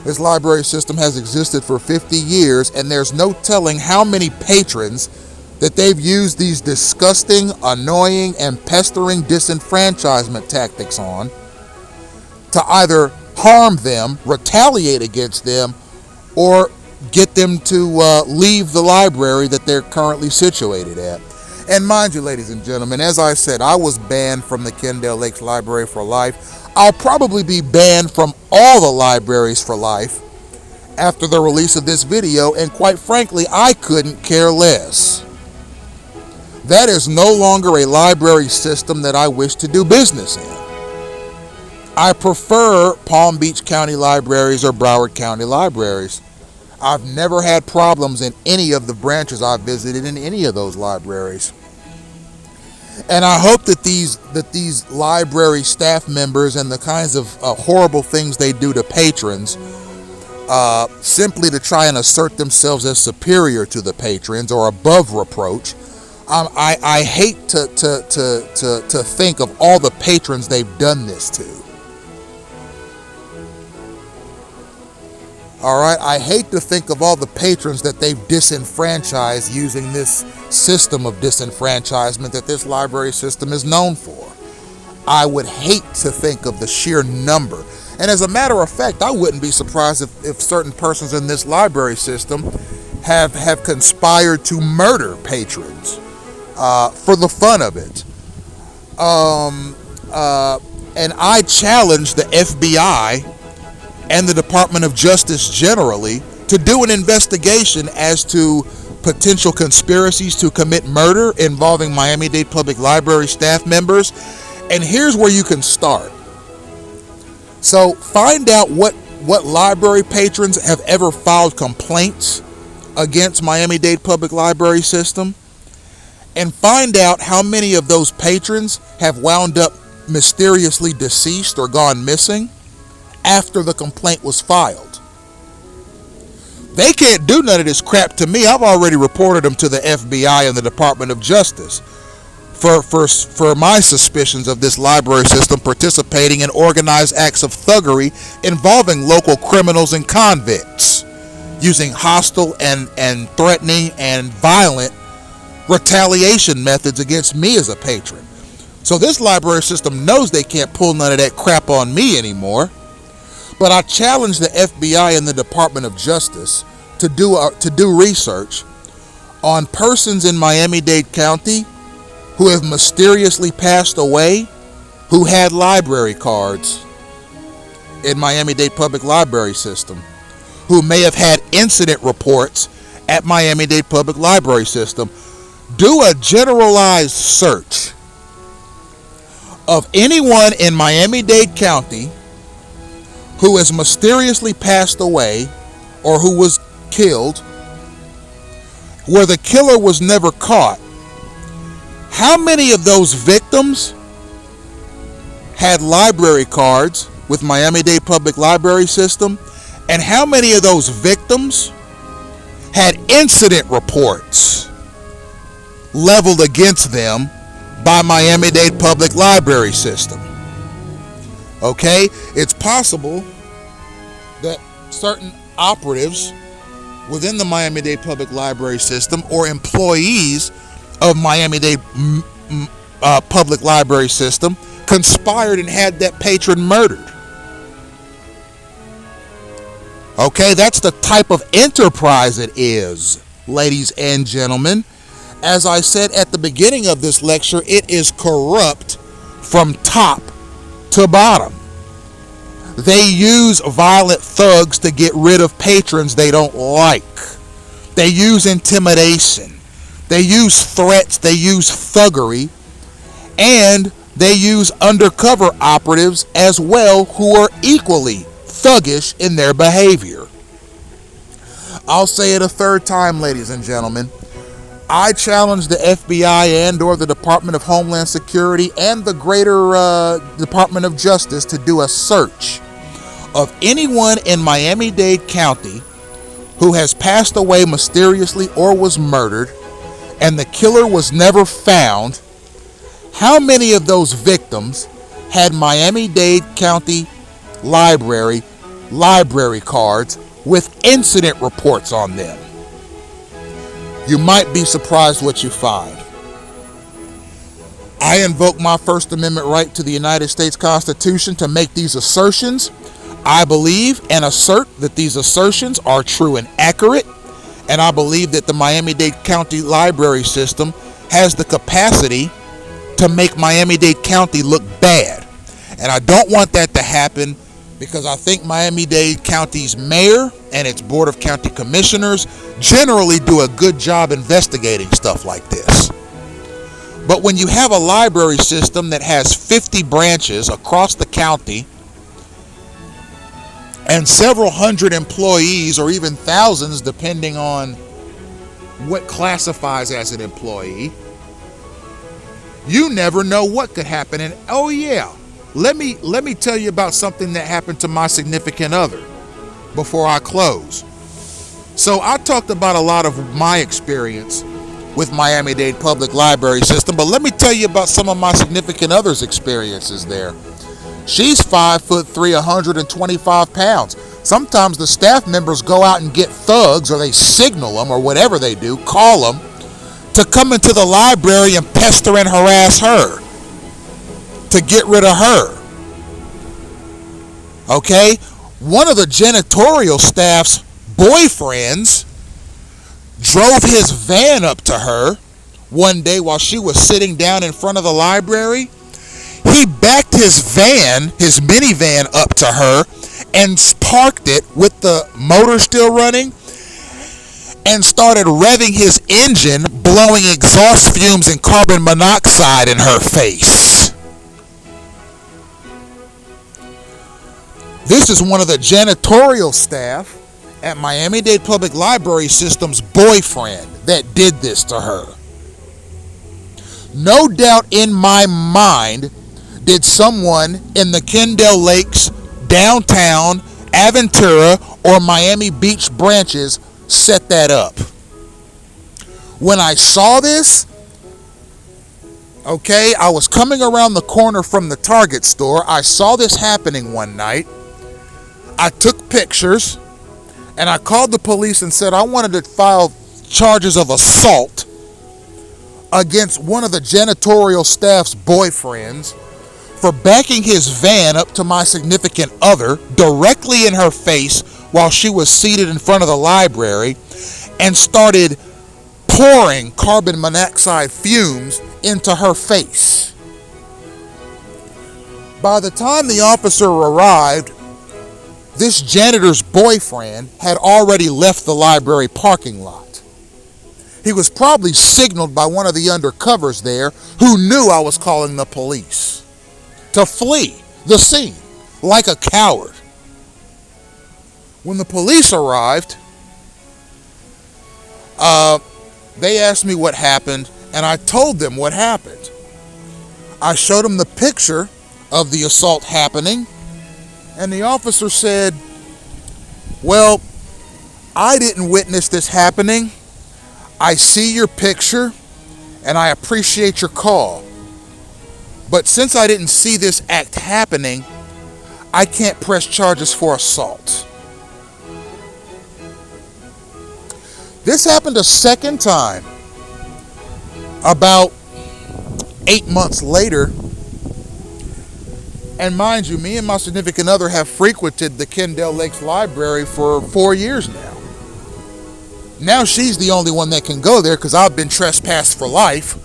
This library system has existed for 50 years, and there's no telling how many patrons that they've used these disgusting, annoying, and pestering disenfranchisement tactics on to either harm them, retaliate against them, or get them to leave the library that they're currently situated at. And mind you, ladies and gentlemen, as I said, I was banned from the Kendall Lakes Library for life. I'll probably be banned from all the libraries for life after the release of this video, and quite frankly, I couldn't care less. That is no longer a library system that I wish to do business in. I prefer Palm Beach County libraries or Broward County libraries. I've never had problems in any of the branches I've visited in any of those libraries. And I hope that these library staff members and the kinds of horrible things they do to patrons, simply to try and assert themselves as superior to the patrons or above reproach. I hate to think of all the patrons they've done this to. All right, I hate to think of all the patrons that they've disenfranchised using this system of disenfranchisement that this library system is known for. I would hate to think of the sheer number. And as a matter of fact, I wouldn't be surprised if certain persons in this library system have conspired to murder patrons for the fun of it. And I challenge the FBI and the Department of Justice generally to do an investigation as to potential conspiracies to commit murder involving Miami-Dade Public Library staff members. And here's where you can start. So find out what library patrons have ever filed complaints against Miami-Dade Public Library system, and find out how many of those patrons have wound up mysteriously deceased or gone missing after the complaint was filed. They can't do none of this crap to me. I've already reported them to the FBI and the Department of Justice for my suspicions of this library system participating in organized acts of thuggery involving local criminals and convicts, using hostile and threatening and violent retaliation methods against me as a patron. So this library system knows they can't pull none of that crap on me anymore. But I challenge the FBI and the Department of Justice to do research on persons in Miami-Dade County who have mysteriously passed away who had library cards in Miami-Dade Public Library system, who may have had incident reports at Miami-Dade Public Library system. Do a generalized search of anyone in Miami-Dade County who has mysteriously passed away or who was killed, where the killer was never caught. How many of those victims had library cards with Miami-Dade Public Library system? And how many of those victims had incident reports leveled against them by Miami-Dade Public Library system? Okay, it's possible that certain operatives within the Miami-Dade Public Library system or employees of Miami-Dade Public Library system conspired and had that patron murdered. Okay, that's the type of enterprise it is, ladies and gentlemen. As I said at the beginning of this lecture, it is corrupt from top to bottom. They use violent thugs to get rid of patrons they don't like. They use intimidation. They use threats. They use thuggery. And they use undercover operatives as well who are equally thuggish in their behavior. I'll say it a third time, ladies and gentlemen. I challenge the FBI and or the Department of Homeland Security and the greater Department of Justice to do a search of anyone in Miami-Dade County who has passed away mysteriously or was murdered and the killer was never found. How many of those victims had Miami-Dade County Library cards with incident reports on them? You might be surprised what you find. I invoke my First Amendment right to the United States Constitution to make these assertions. I believe and assert that these assertions are true and accurate, and I believe that the Miami-Dade County Library system has the capacity to make Miami-Dade County look bad. And I don't want that to happen because I think Miami-Dade County's mayor and its Board of County Commissioners generally do a good job investigating stuff like this. But when you have a library system that has 50 branches across the county and several hundred employees, or even thousands depending on what classifies as an employee, you never know what could happen. And oh yeah, let me tell you about something that happened to my significant other before I close. So I talked about a lot of my experience with Miami-Dade Public Library System, but let me tell you about some of my significant other's experiences there. She's 5'3", 125 pounds. Sometimes the staff members go out and get thugs, or they signal them, or whatever they do, call them, to come into the library and pester and harass her, to get rid of her. Okay? One of the janitorial staff's boyfriends drove his van up to her one day while she was sitting down in front of the library. He backed his van, his minivan, up to her and parked it with the motor still running and started revving his engine, blowing exhaust fumes and carbon monoxide in her face. This is one of the janitorial staff at Miami-Dade Public Library System's boyfriend that did this to her. No doubt in my mind did someone in the Kendall Lakes, downtown, Aventura, or Miami Beach branches set that up. When I saw this, okay, I was coming around the corner from the Target store. I saw this happening one night. I took pictures and I called the police and said I wanted to file charges of assault against one of the janitorial staff's boyfriends for backing his van up to my significant other directly in her face while she was seated in front of the library and started pouring carbon monoxide fumes into her face. By the time the officer arrived, this janitor's boyfriend had already left the library parking lot. He was probably signaled by one of the undercovers there who knew I was calling the police to flee the scene like a coward. When the police arrived, they asked me what happened, and I told them what happened. I showed them the picture of the assault happening, and the officer said, well, I didn't witness this happening. I see your picture, and I appreciate your call. But since I didn't see this act happening, I can't press charges for assault. This happened a second time. About 8 months later, and mind you, me and my significant other have frequented the Kendall Lakes Library for 4 years now. Now she's the only one that can go there because I've been trespassed for life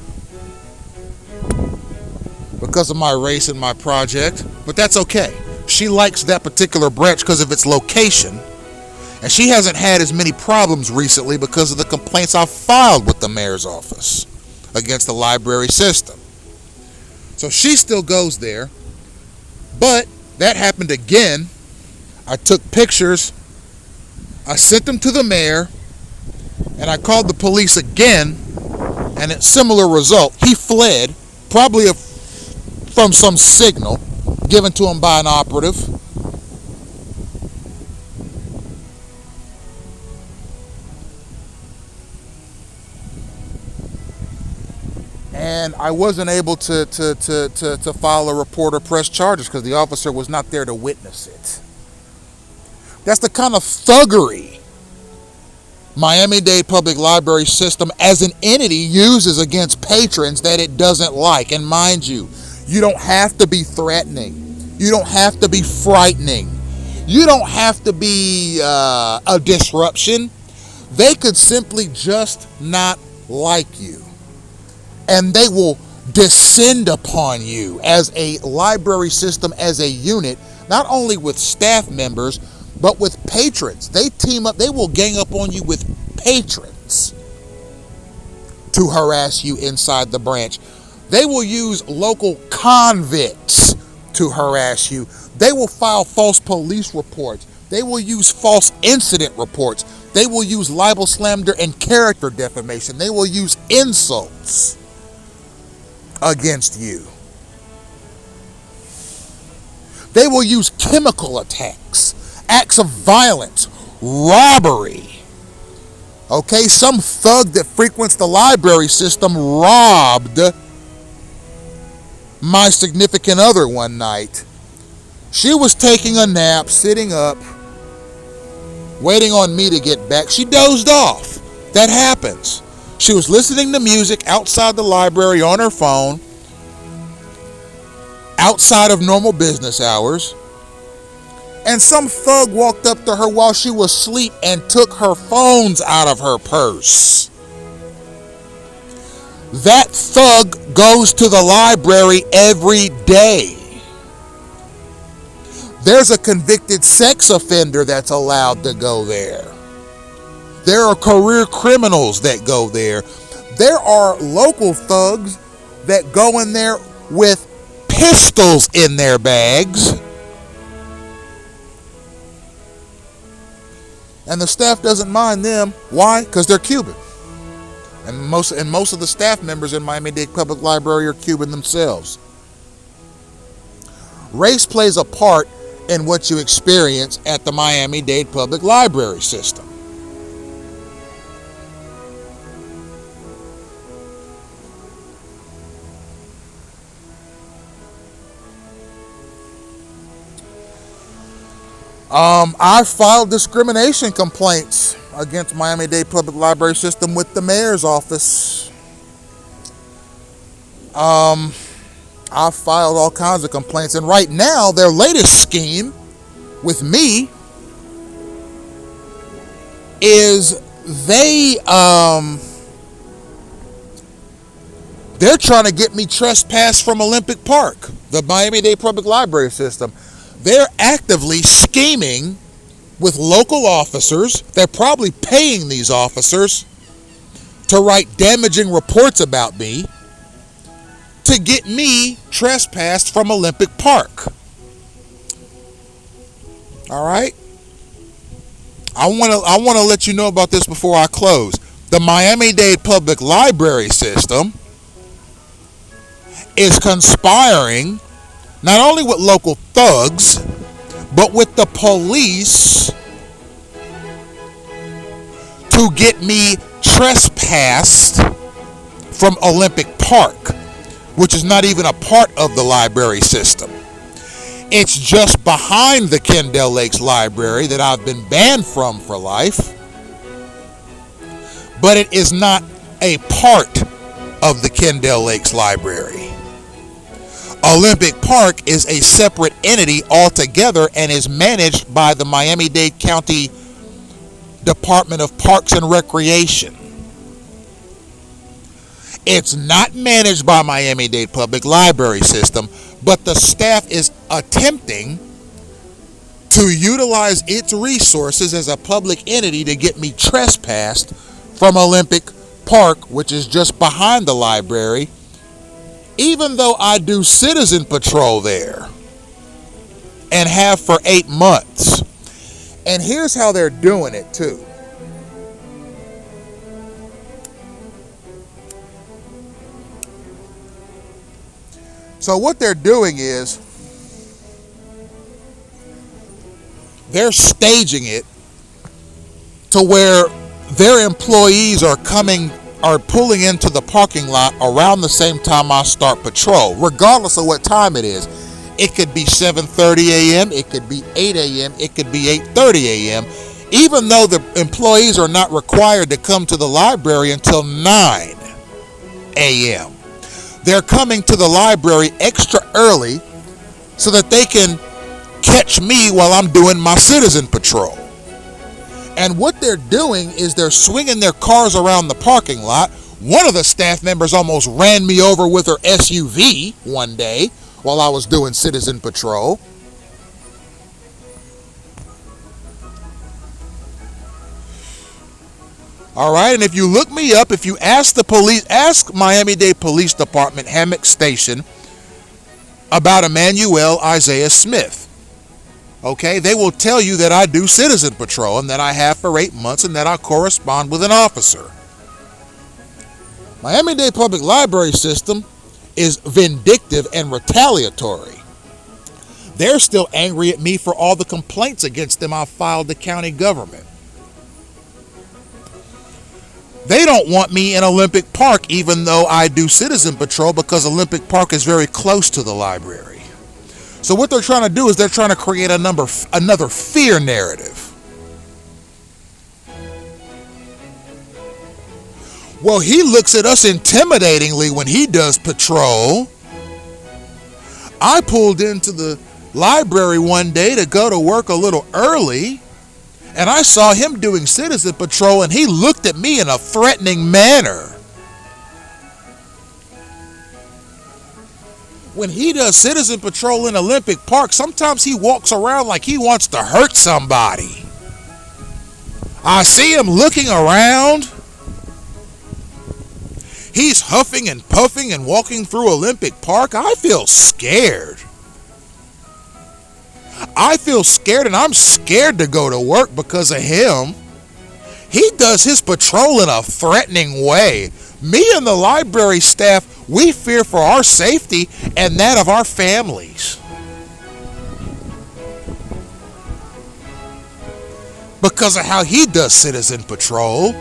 because of my race and my project. But that's okay. She likes that particular branch because of its location. And she hasn't had as many problems recently because of the complaints I've filed with the mayor's office against the library system. So she still goes there. But that happened again. I took pictures, I sent them to the mayor, and I called the police again, and a similar result. He fled, probably from some signal given to him by an operative. And I wasn't able to file a report or press charges because the officer was not there to witness it. That's the kind of thuggery Miami-Dade Public Library System as an entity uses against patrons that it doesn't like. And mind you, you don't have to be threatening. You don't have to be frightening. You don't have to be a disruption. They could simply just not like you. And they will descend upon you as a library system, as a unit, not only with staff members, but with patrons. They team up, they will gang up on you with patrons to harass you inside the branch. They will use local convicts to harass you. They will file false police reports. They will use false incident reports. They will use libel, slander, and character defamation. They will use insults against you. They will use chemical attacks, acts of violence, robbery. Okay, some thug that frequents the library system robbed my significant other one night. She was taking a nap, sitting up, waiting on me to get back. She dozed off. That happens. She was listening to music outside the library on her phone, outside of normal business hours, and some thug walked up to her while she was asleep and took her phones out of her purse. That thug goes to the library every day. There's a convicted sex offender that's allowed to go there. There are career criminals that go there. There are local thugs that go in there with pistols in their bags. And the staff doesn't mind them. Why? Because they're Cuban. And most of the staff members in Miami-Dade Public Library are Cuban themselves. Race plays a part in what you experience at the Miami-Dade Public Library system. I filed discrimination complaints against Miami-Dade Public Library system with the mayor's office. I filed all kinds of complaints, and right now their latest scheme with me is they're trying to get me trespassed from Olympic Park, the Miami-Dade Public Library system. They're actively scheming with local officers. They're probably paying these officers to write damaging reports about me to get me trespassed from Olympic Park. All right? I want to let you know about this before I close. The Miami-Dade Public Library system is conspiring not only with local thugs, but with the police to get me trespassed from Olympic Park, which is not even a part of the library system. It's just behind the Kendall Lakes Library that I've been banned from for life, but it is not a part of the Kendall Lakes Library. Olympic Park is a separate entity altogether and is managed by the Miami-Dade County Department of Parks and Recreation. It's not managed by Miami-Dade Public Library system, but the staff is attempting to utilize its resources as a public entity to get me trespassed from Olympic Park, which is just behind the library, even though I do citizen patrol there and have for 8 months. And here's how they're doing it too. So what they're doing is they're staging it to where their employees are pulling into the parking lot around the same time I start patrol, regardless of what time it is. It could be 7:30 a.m., it could be 8 a.m., it could be 8:30 a.m., even though the employees are not required to come to the library until 9 a.m. They're coming to the library extra early so that they can catch me while I'm doing my citizen patrol. And what they're doing is they're swinging their cars around the parking lot. One of the staff members almost ran me over with her SUV one day while I was doing citizen patrol. All right, and if you look me up, if you ask the police, ask Miami-Dade Police Department, Hammock Station, about Emmanuel Isaiah Smith. Okay, they will tell you that I do citizen patrol and that I have for 8 months and that I correspond with an officer. Miami-Dade Public Library System is vindictive and retaliatory. They're still angry at me for all the complaints against them I filed to county government. They don't want me in Olympic Park even though I do citizen patrol because Olympic Park is very close to the library. So what they're trying to do is they're trying to create another fear narrative. Well, he looks at us intimidatingly when he does patrol. I pulled into the library one day to go to work a little early, and I saw him doing citizen patrol, and he looked at me in a threatening manner. When he does citizen patrol in Olympic Park, sometimes he walks around like he wants to hurt somebody. I see him looking around. He's huffing and puffing and walking through Olympic Park. I feel scared. And I'm scared to go to work because of him. He does his patrol in a threatening way. Me and the library staff, we fear for our safety and that of our families. Because of how he does citizen patrol.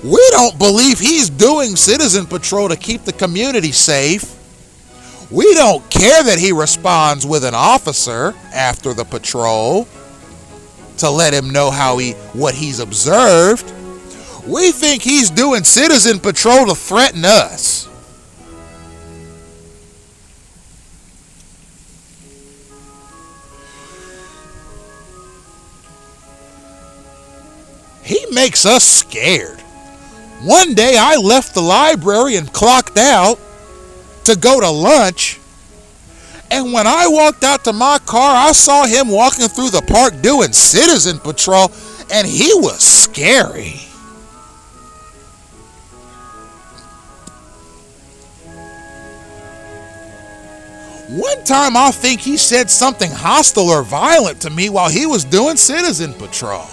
We don't believe he's doing citizen patrol to keep the community safe. We don't care that he responds with an officer after the patrol to let him know what he's observed. We think he's doing citizen patrol to threaten us. He makes us scared. One day I left the library and clocked out to go to lunch, and when I walked out to my car, I saw him walking through the park doing citizen patrol, and he was scary. One time I think he said something hostile or violent to me while he was doing citizen patrol.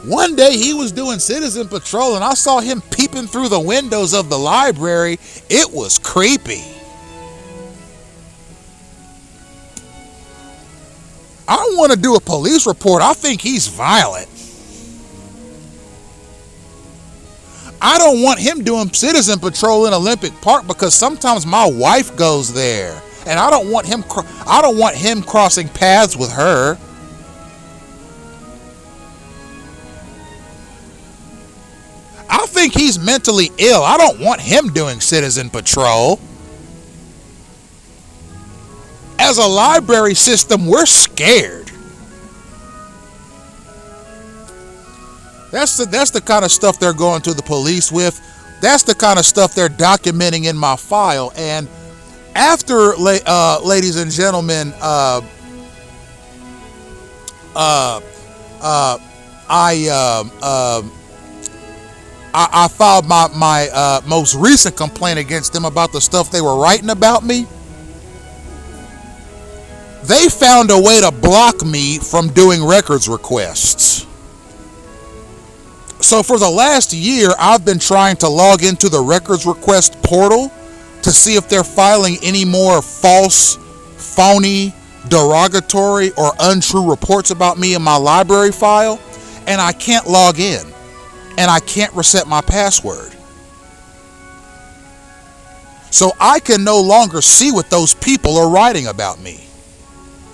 One day he was doing citizen patrol and I saw him peeping through the windows of the library. It was creepy. I want to do a police report. I think he's violent. I don't want him doing citizen patrol in Olympic Park because sometimes my wife goes there and I don't want him crossing paths with her. I think he's mentally ill. I don't want him doing citizen patrol. As a library system, we're scared. That's the kind of stuff they're going to the police with. That's the kind of stuff they're documenting in my file. And after, ladies and gentlemen, I filed my most recent complaint against them about the stuff they were writing about me. They found a way to block me from doing records requests. So for the last year, I've been trying to log into the records request portal to see if they're filing any more false, phony, derogatory, or untrue reports about me in my library file, and I can't log in. And I can't reset my password. So I can no longer see what those people are writing about me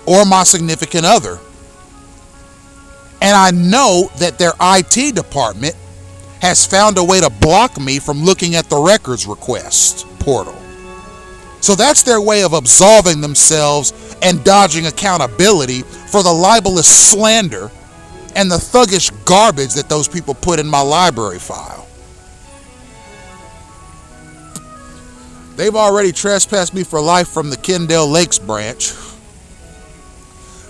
or my significant other. And I know that their IT department has found a way to block me from looking at the records request portal. So that's their way of absolving themselves and dodging accountability for the libelous slander and the thuggish garbage that those people put in my library file. They've already trespassed me for life from the Kendall Lakes branch.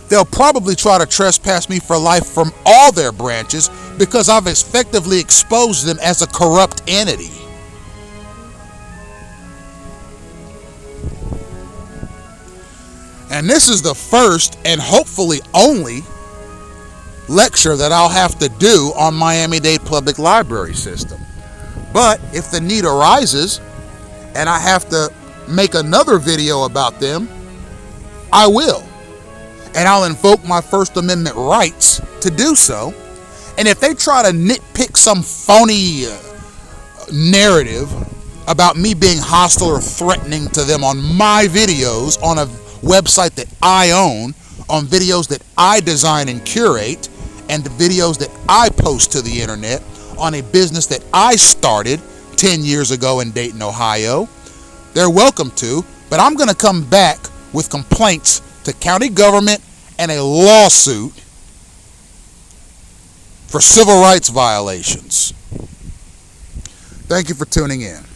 They'll probably try to trespass me for life from all their branches because I've effectively exposed them as a corrupt entity. And this is the first and hopefully only lecture that I'll have to do on Miami-Dade Public Library System. But if the need arises and I have to make another video about them, I will. And I'll invoke my First Amendment rights to do so. And if they try to nitpick some phony narrative about me being hostile or threatening to them on my videos on a website that I own, on videos that I design and curate, and the videos that I post to the internet on a business that I started 10 years ago in Dayton, Ohio, they're welcome to, but I'm going to come back with complaints to county government and a lawsuit for civil rights violations. Thank you for tuning in.